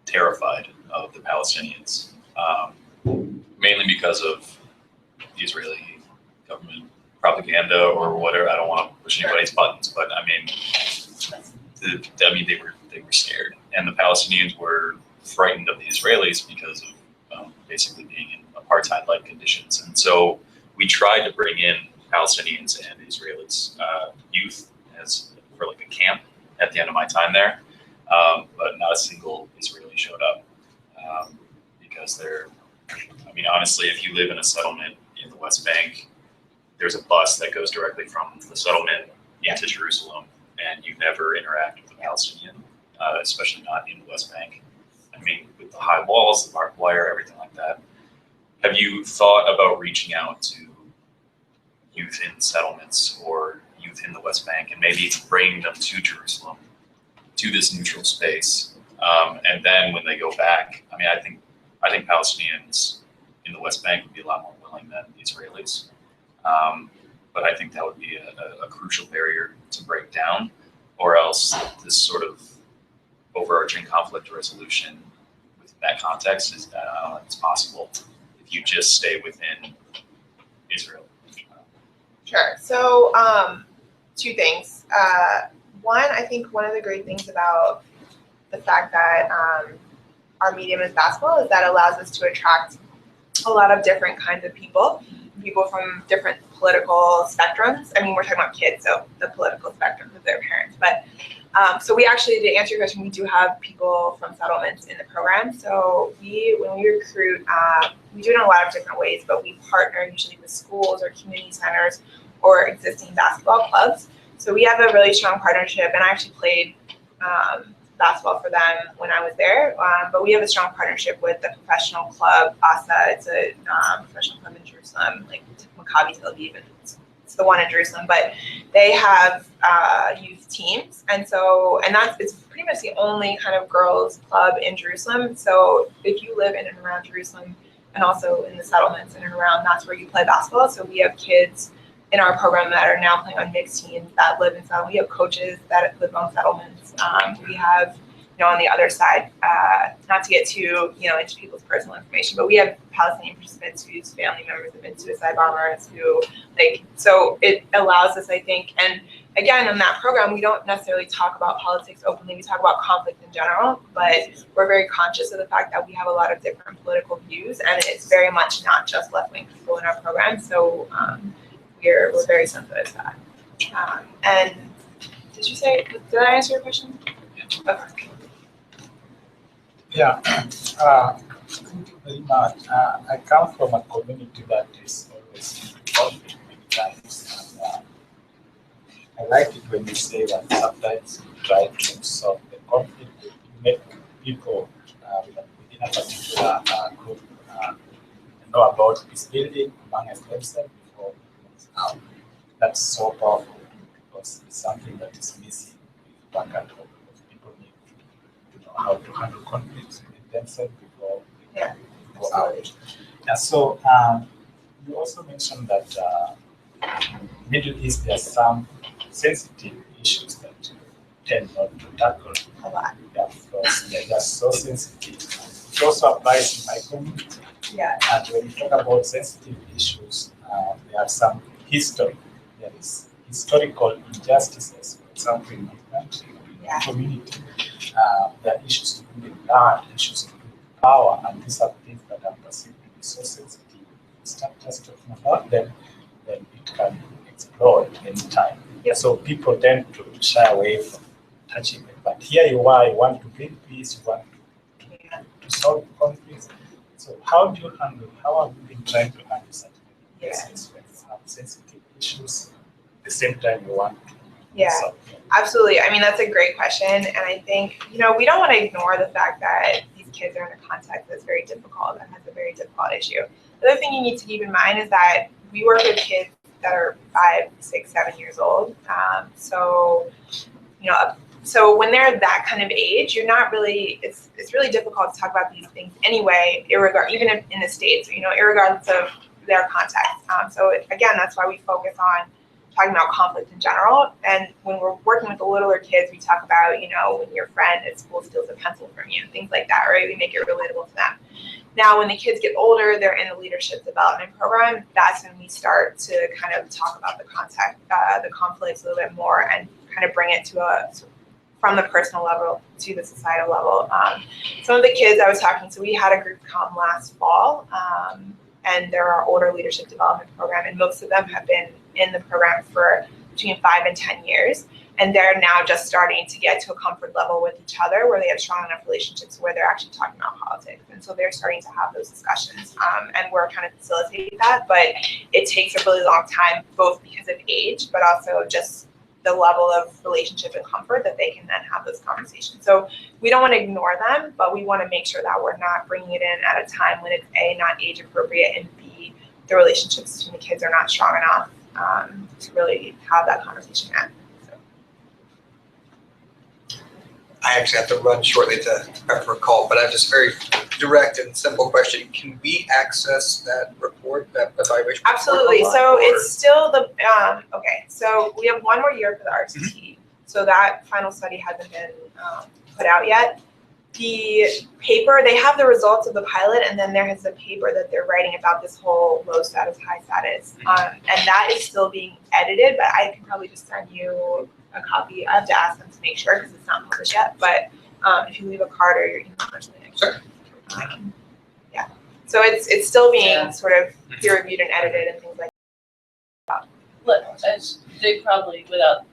terrified of the Palestinians, mainly because of the Israeli government propaganda or whatever. I don't want to push anybody's buttons, but they were scared, and the Palestinians were frightened of the Israelis because of basically being in apartheid-like conditions. And so we tried to bring in Palestinians and Israelis youth for a camp at the end of my time there, but not a single Israeli showed up because honestly, if you live in a settlement in the West Bank, there's a bus that goes directly from the settlement into Jerusalem, and you never interact with a Palestinian, especially not in the West Bank. With the high walls, the barbed wire, everything like that. Have you thought about reaching out to youth in settlements or youth in the West Bank and maybe bringing them to Jerusalem, to this neutral space? And then when they go back, I think Palestinians in the West Bank would be a lot more willing than the Israelis. But I think that would be a crucial barrier to break down, or else this sort of overarching conflict resolution within that context is it's possible if you just stay within Israel. Sure. So two things. One, I think one of the great things about the fact that our medium is basketball is that it allows us to attract a lot of different kinds of people from different political spectrums. I mean, we're talking about kids, so the political spectrum with their parents. But so we actually, to answer your question, we do have people from settlements in the program. So when we recruit, we do it in a lot of different ways, but we partner usually with schools or community centers or existing basketball clubs. So we have a really strong partnership, and I actually played basketball for them when I was there. But we have a strong partnership with the professional club, ASA. It's a professional club in Jerusalem, like Maccabi Tel Aviv, and it's the one in Jerusalem. But they have youth teams, and it's pretty much the only kind of girls club in Jerusalem. So if you live in and around Jerusalem, and also in the settlements in and around, that's where you play basketball. So we have kids in our program that are now playing on mixed teams that live in settlements. We have coaches that live on settlements. We have, on the other side, not to get too, into people's personal information, but we have Palestinian participants whose family members have been suicide bombers so it allows us, I think, and again, in that program, we don't necessarily talk about politics openly. We talk about conflict in general, but we're very conscious of the fact that we have a lot of different political views, and it's very much not just left-wing people in our program. So we're very sensitive to that. And did I answer your question? Okay. Yeah, very much. I come from a community that is always in conflict many times. And I like it when you say that sometimes you try to solve the conflict, you make people within a particular group know about peace building amongst themselves before it moves out. That's so powerful because it's something that is missing with back at home. People need to know how to handle conflicts with themselves before they go out. And so you also mentioned that Middle East, there are some sensitive issues that tend not to tackle a lot. Yeah, because they're just so sensitive. It also applies in my community. Yeah. And when you talk about sensitive issues, there are some history. There is historical injustices, for example, in my country, in my community. There are issues to do with land, issues to do with power, and these are things that are perceived to be so sensitive. Start just talking about them, then it can explode anytime. Yep. So people tend to shy away from touching it. But here you are, you want to bring peace, you want to solve conflicts. So how have you been trying to handle such cases when you have sensitive issues at the same time you want to solve them? Absolutely. I mean, that's a great question. And I think, we don't want to ignore the fact that these kids are in a context that's very difficult, that has a very difficult issue. The other thing you need to keep in mind is that we work with kids that are 5, 6, 7 years old. So when they're that kind of age, you're not really, it's really difficult to talk about these things anyway, even in the States, irregardless of their context. So again, that's why we focus on talking about conflict in general. And when we're working with the littler kids, we talk about, when your friend at school steals a pencil from you, things like that, right? We make it relatable to them. Now, when the kids get older, they're in the leadership development program. That's when we start to kind of talk about the conflicts a little bit more and kind of bring it from the personal level to the societal level. Some of the kids I was talking to, we had a group come last fall, and they're our older leadership development program, and most of them have been in the program for between 5 and 10 years. And they're now just starting to get to a comfort level with each other where they have strong enough relationships where they're actually talking about politics. And so they're starting to have those discussions, and we're kind of facilitating that. But it takes a really long time, both because of age, but also just the level of relationship and comfort that they can then have those conversations. So we don't want to ignore them, but we want to make sure that we're not bringing it in at a time when it's A, not age appropriate, and B, the relationships between the kids are not strong enough to really have that conversation yet. I actually have to run shortly to prep for a call, but I have just a very direct and simple question. Can we access that report, that evaluation report? Absolutely. So it's still okay. So we have one more year for the RCT. So that final study hasn't been put out yet. The paper, they have the results of the pilot, and then there is a paper that they're writing about this whole low status, high status. And that is still being edited, but I can probably just send you a copy. I have to ask them to make sure because it's not published yet, but if you leave a card or your email or something. Sure. Yeah. So it's still being sort of peer reviewed and edited and things like that. Look, they probably, without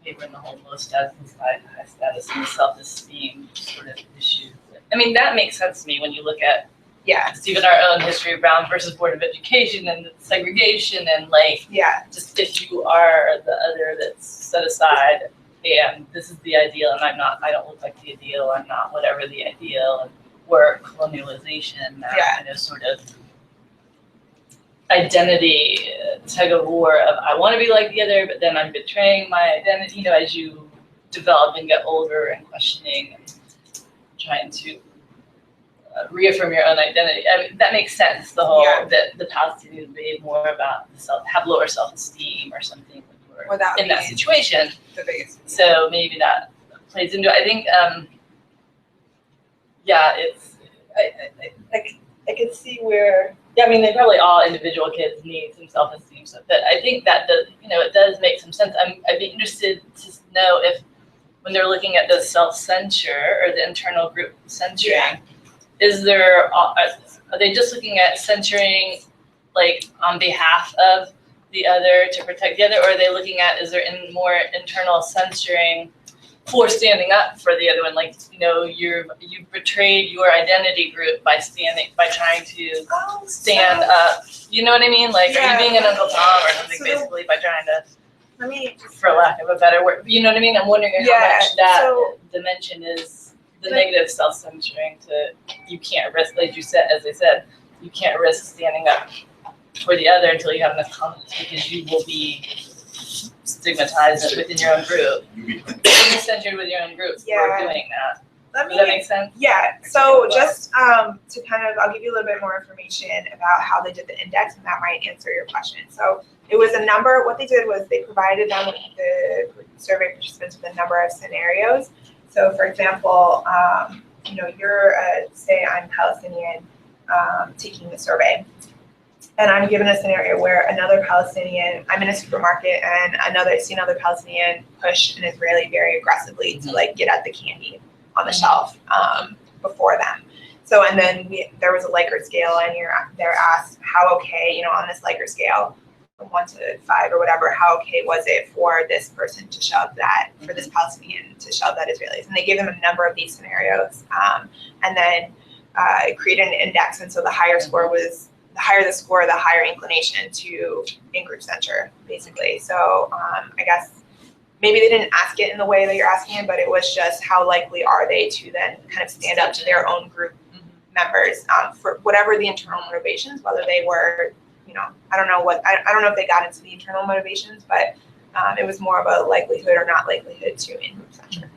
paper in the whole low status and high status and self-esteem sort of issue. I mean, that makes sense to me when you look at just even our own history of Brown versus Board of Education and segregation and like just if you are the other that's set aside and this is the ideal and I don't look like the ideal, I'm not whatever the ideal, and we're colonialization, that kind of sort of identity tug of war of I want to be like the other, but then I'm betraying my identity, you know, as you develop and get older and questioning and trying to reaffirm your own identity. I mean, that makes sense, the whole that the Palestinians be more about have lower self-esteem or something when we're in that situation. The biggest. So maybe that plays into it. I think it's I can see where I mean they probably all individual kids need some self-esteem stuff, but I think that does it does make some sense. I'd be interested to know if when they're looking at the self-censure or the internal group censoring, is there are they just looking at censoring like on behalf of the other to protect the other, or are they looking at is there more internal censoring for standing up for the other one, like you've betrayed your identity group by trying to stand up. You know what I mean? Like are you being an Uncle Tom or something basically by trying to, for lack of a better word, you know what I mean? I'm wondering how much that dimension is the negative self-censoring you can't risk, like you said, as I said, you can't risk standing up for the other until you have enough confidence because you will be stigmatized within your own group. You'll be censored with your own group for doing that. Does that make sense? Yeah, so just to kind of, I'll give you a little bit more information about how they did the index and that might answer your question. So it was a number, what they did was they provided them with the survey participants with a number of scenarios. So for example, you're, say I'm Palestinian taking the survey. And I'm given a scenario where another Palestinian, I'm in a supermarket and see another Palestinian push an Israeli very aggressively to like get at the candy on the shelf before them. So, and then there was a Likert scale and they're asked how okay, on this Likert scale, from 1 to 5 or whatever, how okay was it for this person to shove that, for this Palestinian to shove that Israelis? And they gave them a number of these scenarios and then created an index. And so the higher the score, the higher inclination to in-group censure, basically. So I guess maybe they didn't ask it in the way that you're asking it, but it was just how likely are they to then kind of stand up to their own group members for whatever the internal motivations, whether they were, I don't know if they got into the internal motivations, but it was more of a likelihood or not likelihood to in-group censure.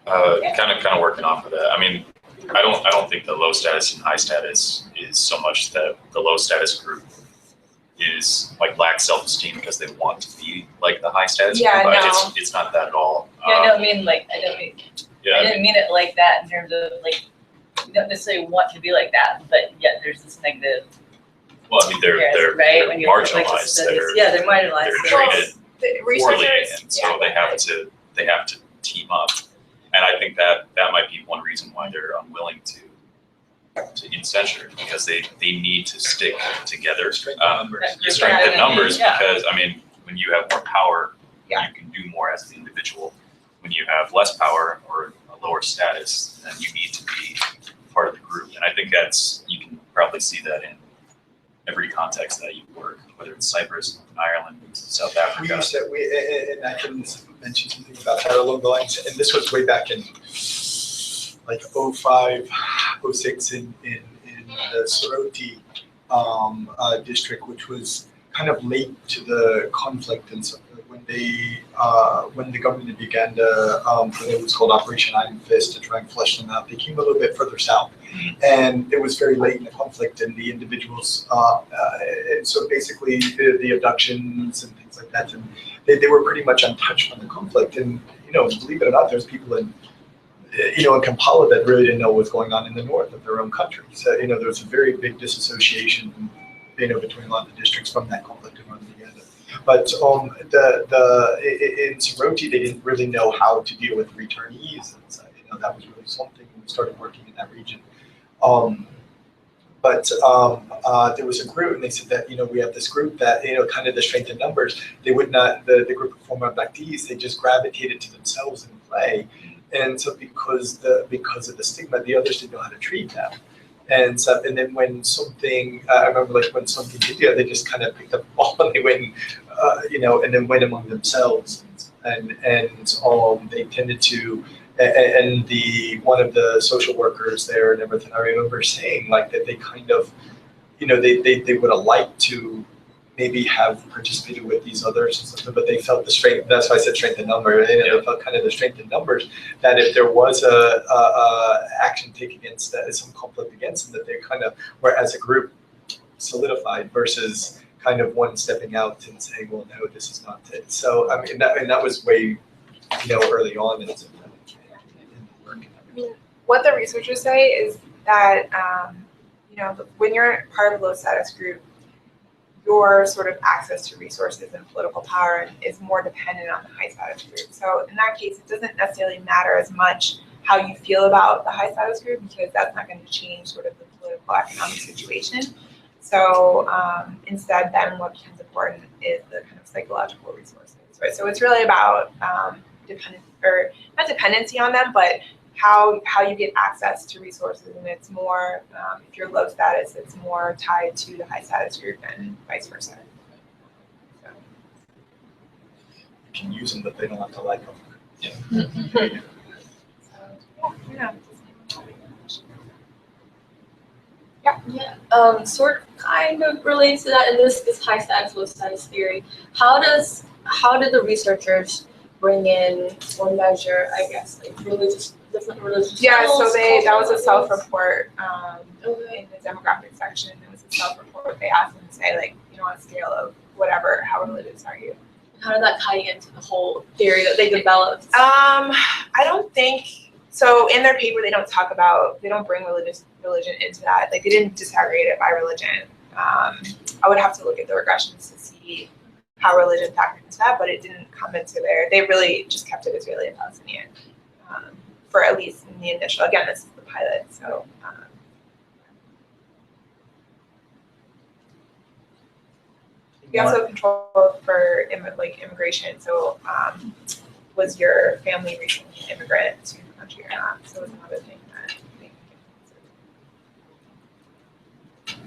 Kind of working off of that. I mean, I don't think the low status and high status is so much that the low status group is like lacks self-esteem because they want to be like the high status group. It's not that at all. I didn't mean it like that in terms of like you don't necessarily want to be like that, but yet there's this negative. Well, I mean, they're marginalized. They're marginalized. They're treated poorly, and so they have to team up. And I think that might be one reason why they're unwilling to censure, because they need to stick together. Strengthen numbers because, I mean, when you have more power, you can do more as an individual. When you have less power or a lower status, then you need to be part of the group. And I think you can probably see that in every context that you work, whether it's Cyprus, Ireland, South Africa. And I can mention something about that along the lines, and this was way back in like 05, 06 in the Soroti district, which was kind of late to the conflict, and so when the government of Uganda, it was called Operation Iron Fist, to try and flesh them out, they came a little bit further south, and it was very late in the conflict, and the individuals, and so basically the abductions and things like that, and they were pretty much untouched from the conflict, and believe it or not, there's people in Kampala that really didn't know what was going on in the north of their own country. So there was a very big disassociation, between a lot of the districts from that conflict in northern Uganda. But in Soroti, they didn't really know how to deal with returnees, and so, that was really something. We started working in that region. But there was a group, and they said that we have this group that kind of the strength in numbers. They would not the group of former abductees. They just gravitated to themselves and play, and so because of the stigma, the others didn't know how to treat them. And so, and then when something, I remember when something did, they just kind of picked up the ball and they went, and then went among themselves, and they tended to, and one of the social workers there and everything. I remember saying like that they kind of, they would have liked to maybe have participated with these others and something, but they felt the strength. That's why I said strength in numbers. They felt kind of the strength in numbers, that if there was a action taken against that, some conflict against them, that they kind of were as a group solidified versus kind of one stepping out and saying, well, no, this is not it. So I mean, that was way early on in the work. What the researchers say is that when you're part of a low status group, your sort of access to resources and political power is more dependent on the high status group. So in that case, it doesn't necessarily matter as much how you feel about the high status group, because that's not going to change sort of the political economic situation. So instead, then what becomes important is the kind of psychological resources, right? So it's really about not dependency on them, but how you get access to resources, and it's more, if you're low status, it's more tied to the high status group and vice versa. So. You can use them, but they don't have to like them. Yeah. Yeah. Sort of kind of relates to that in this high status, low status theory. How did the researchers bring in or measure, I guess, like different religious Yeah, so levels, that was a cultural self-report in the demographic section. It was a self-report. They asked them to say, like, on a scale of whatever, how religious are you? How did that tie into the whole theory that they developed? I don't think so. In their paper, they don't bring religion into that. Like, they didn't disaggregate it by religion. I would have to look at the regressions to see how religion factored into that, but it didn't come into there. They really just kept it Israeli and Palestinian, for at least in the initial. Again, this is the pilot, so. We also control for immigration. So, was your family recently an immigrant to the country or not? So, it was another thing that they can consider.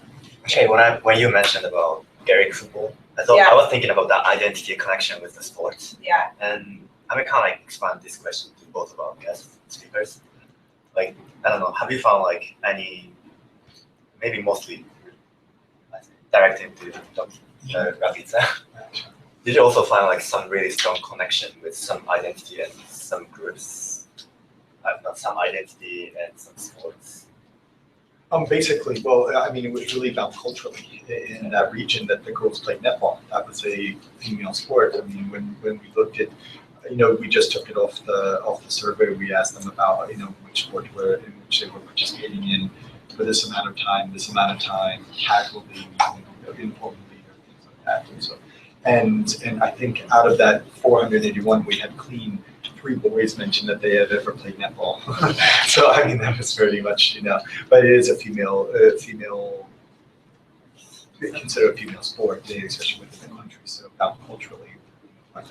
Actually, when you mentioned about Gaelic football, I was thinking about the identity connection with the sports. Yeah. And I'm kind of like expand this question to both of our guest speakers. Like, I don't know, have you found like any, maybe mostly directing to Ravizza, did you also find like some really strong connection with some identity and some groups, some identity and some sports? Basically, well, I mean, it was really about culturally in that region that the girls played netball. That was a female sport. I mean, when we looked at, we just took it off the survey. We asked them about, which sport in which they were participating in for this amount of time, casually, informally, or things like that. And I think out of that 481, we had clean 3 boys mentioned that they had ever played netball. So I mean, that was very much, but it is a female, considered a female sport, especially within the country. So about culturally, by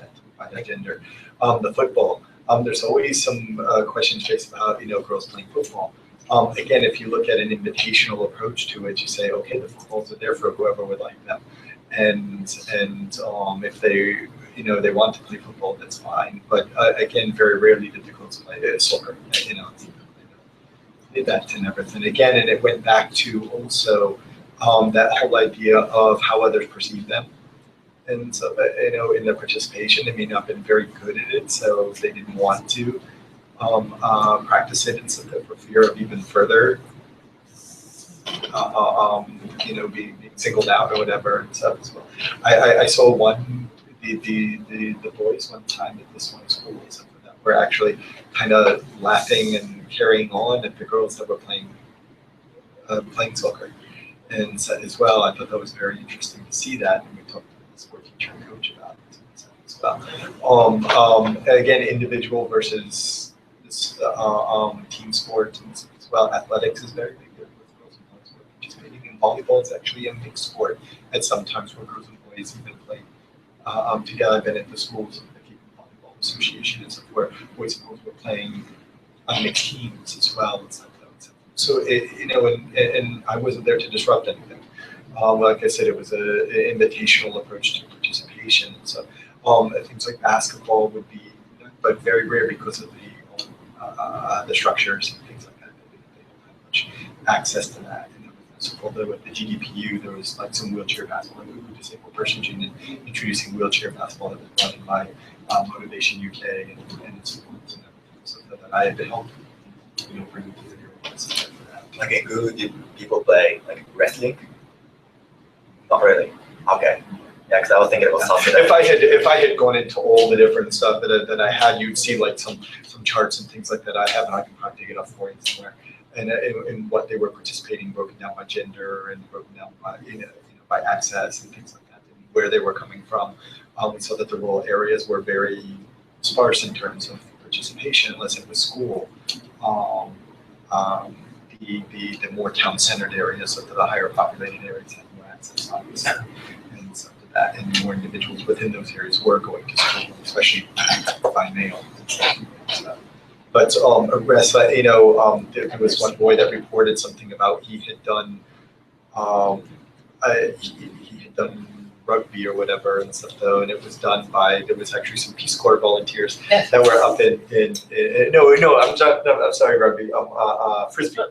that gender. The football, there's always some questions raised about, girls playing football. Again, if you look at an invitational approach to it, you say, okay, the footballs are there for whoever would like them. And if they, they want to play football, that's fine. But again, very rarely did the girls play soccer. Did that and everything again, and it went back to also that whole idea of how others perceive them. And so, in their participation, they may not have been very good at it, so they didn't want to practice it, and so for fear of even further, being singled out or whatever and stuff as well. I saw the boys one time at this one school that were actually kind of laughing and carrying on at the girls that were playing soccer, and so as well. I thought that was very interesting to see that, and we talked to the sport team teacher and coach about it as well. And again, individual versus this, team sport as well. Athletics is very big with girls and boys who are participating in volleyball. It's actually a mixed sport at sometimes where girls and boys even play together. I've been at the schools of the Volleyball Association and so where boys and girls were playing on mixed teams as well. So and I wasn't there to disrupt anything. Like I said, it was an invitational approach to participation. So things like basketball would be, but very rare because of the structures and things like that. They don't have much access to that. And so although with the GDPU, there was like some wheelchair basketball, the Disabled Persons Union introducing wheelchair basketball that was run by Motivation UK and sports and everything. So that I had to help, bring it to the group. Like in Guru, did people play like wrestling? Not really. Okay. Yeah, because I was thinking about something. If I had gone into all the different stuff that I had, you'd see like some charts and things like that I have, and I can probably dig it up for you somewhere. And in what they were participating, broken down by gender and broken down by by access and things like that, and where they were coming from. We saw that the rural areas were very sparse in terms of participation, unless it was school. The more town-centered areas, of the higher populated areas, had more access, obviously, and so to that, and more individuals within those areas were going to school, especially by mail. But arrest, there was one boy that reported something about he had done rugby or whatever and stuff though, and it was done by, there was actually some Peace Corps volunteers that were up I'm sorry, rugby, frisbee.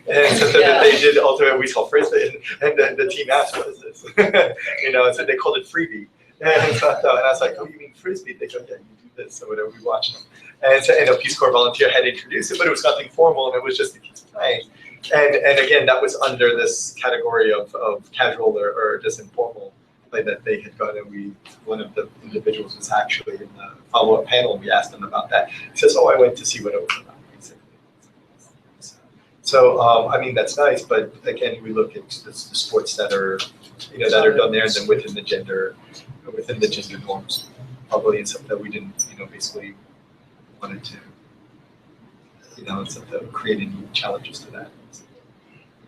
And so they did ultimately we saw frisbee, and the team asked, "What is this?" So they called it freebie. And I was like, "Oh, you mean frisbee?" They go, "Yeah, you do this." So whatever, we watched them. And so a Peace Corps volunteer had introduced it, but it was nothing formal, and it was just the kids playing. And again, that was under this category of casual or just informal play that they had gone. And one of the individuals was actually in the follow-up panel, and we asked them about that. He says, "Oh, I went to see what it was about." So that's nice, but again, we look at the sports that are, that are done there, and then within the gender norms, probably and stuff that we didn't, basically wanted to, create any challenges to that.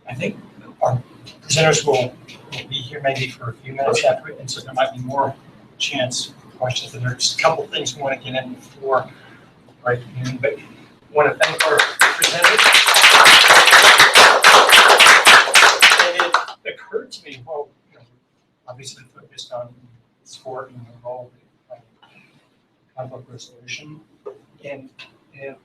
I think our presenters will be here maybe for a few minutes after it, and so there might be more chance for questions. And there's a couple of things we want to get in before right noon, but I want to thank our presenters. And it occurred to me, well, obviously focused on sport and the role of conflict resolution, and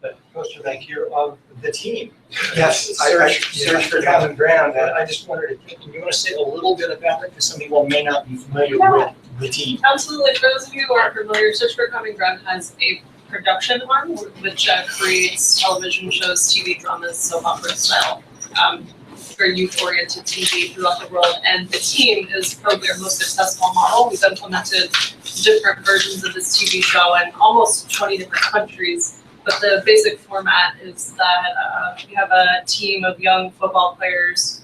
the poster back here of the team. Yes, search for common ground. I just wondered, can you want to say a little bit about it, because some people may not be familiar with the team? Absolutely. For those of you who aren't familiar, Search for Common Ground has a production arm which creates television shows, TV dramas, soap opera style, for youth-oriented TV throughout the world. And the team is probably our most successful model. We've implemented different versions of this TV show in almost 20 different countries. But the basic format is that we have a team of young football players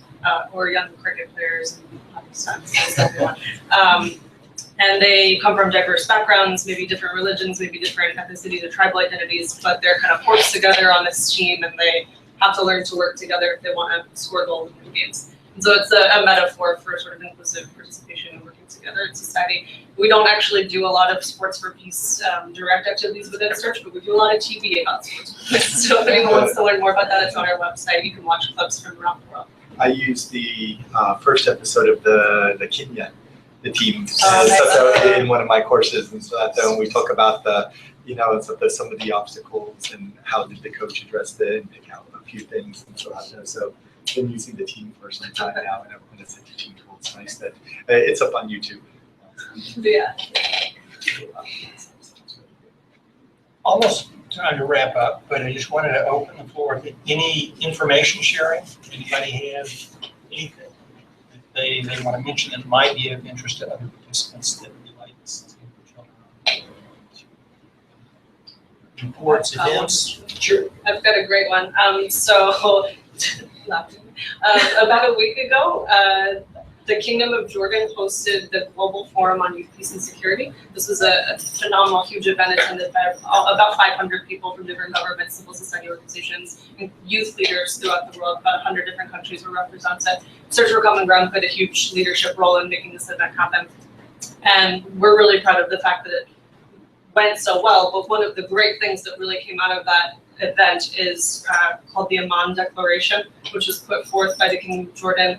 or young cricket players, and they come from diverse backgrounds, maybe different religions, maybe different ethnicities or tribal identities, but they're kind of forced together on this team, and they have to learn to work together if they want to score goals in games. And so it's a metaphor for sort of inclusive participation and working together in society. We don't actually do a lot of sports for peace direct activities within Search, but we do a lot of TV about sports for peace. So if anyone wants to learn more about that, it's on our website. You can watch clips from around the world. I used the first episode of the Kenya, the team, in one of my courses, and so that we talk about some of the obstacles and how did the coach address it and pick out a few things and so on. So I've been using the team for some time now, and everyone has a teaching tool. It's nice that it's up on YouTube. Yeah. Almost time to wrap up, but I just wanted to open the floor to any information sharing. Anybody have anything that they want to mention that might be of interest to other participants that relates to children? Reports, events? Sure. I've got a great one. About a week ago, the Kingdom of Jordan hosted the Global Forum on Youth, Peace, and Security. This was a phenomenal, huge event attended by about 500 people from different governments, civil society organizations, and youth leaders throughout the world. About 100 different countries were represented. Search for Common Ground played a huge leadership role in making this event happen. And we're really proud of the fact that it went so well. But one of the great things that really came out of that event is called the Amman Declaration, which was put forth by the Kingdom of Jordan.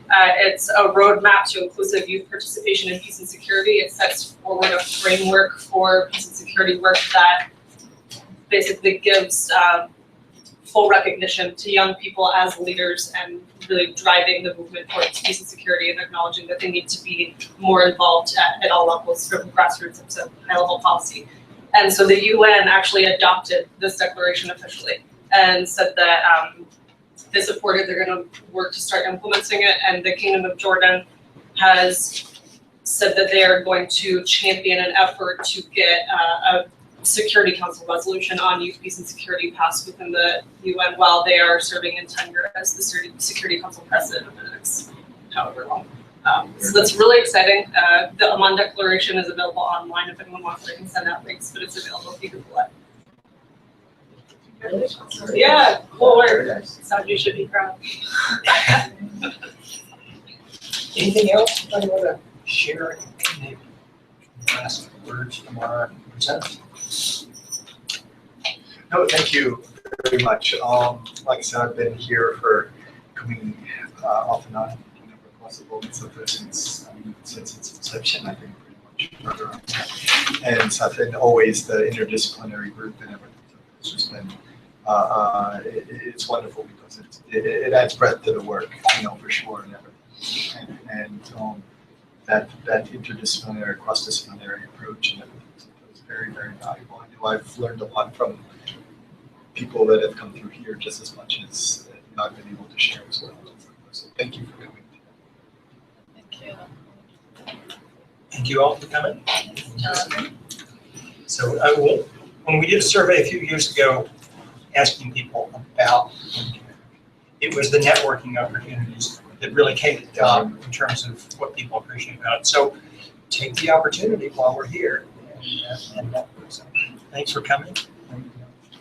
It's a roadmap to inclusive youth participation in peace and security. It sets forward a framework for peace and security work that basically gives full recognition to young people as leaders and really driving the movement towards peace and security and acknowledging that they need to be more involved at all levels, from grassroots up to high-level policy. And so the UN actually adopted this declaration officially and said that they supported, they're going to work to start implementing it, and the Kingdom of Jordan has said that they are going to champion an effort to get a Security Council resolution on youth, peace, and security passed within the UN while they are serving in tenure as the Security Council president over the next however long. So that's really exciting. The Amman Declaration is available online if anyone wants. I can send out links, but it's available if you Google it. Yeah, cool work. Sounds you should be proud. Anything else anybody want to share? Any last words from our presenters? No, thank you very much. Like I said, I've been here for coming off and on whenever possible since its inception, I think pretty much further on. And so I've been always the interdisciplinary group and everything. So it's just been it's wonderful because it adds breadth to the work, for sure, and everything. And that interdisciplinary, cross-disciplinary approach and everything is very, very valuable. I know I've learned a lot from people that have come through here just as much as I've been able to share as well. So thank you for coming. Thank you. Thank you all for coming. So when we did a survey a few years ago asking people about WNCAC, it was the networking opportunities that really came to the top in terms of what people appreciate about it. So take the opportunity while we're here and network. So thanks for coming.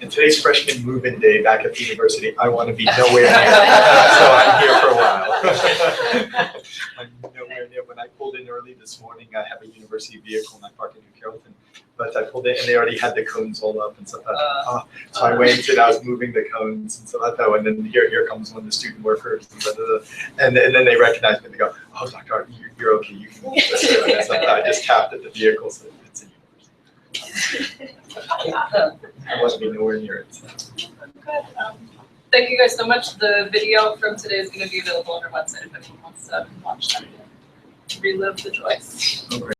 And today's freshman move-in day back at the university, I want to be nowhere near, so I'm here for a while. I'm nowhere near. When I pulled in early this morning, I have a university vehicle and I park in New Carrollton, but I pulled in and they already had the cones all up and stuff. So I waited, I was moving the cones and stuff like that, and then here comes one of the student workers, and then they recognize me and they go, "Oh, Dr. Art, you're okay, you can use this." And I just tapped at the vehicle, so it's a university. I wasn't be nowhere near it. So. Good. Thank you guys so much. The video from today is going to be available on our website if anyone wants to watch that again. Relive the joys. Oh, great.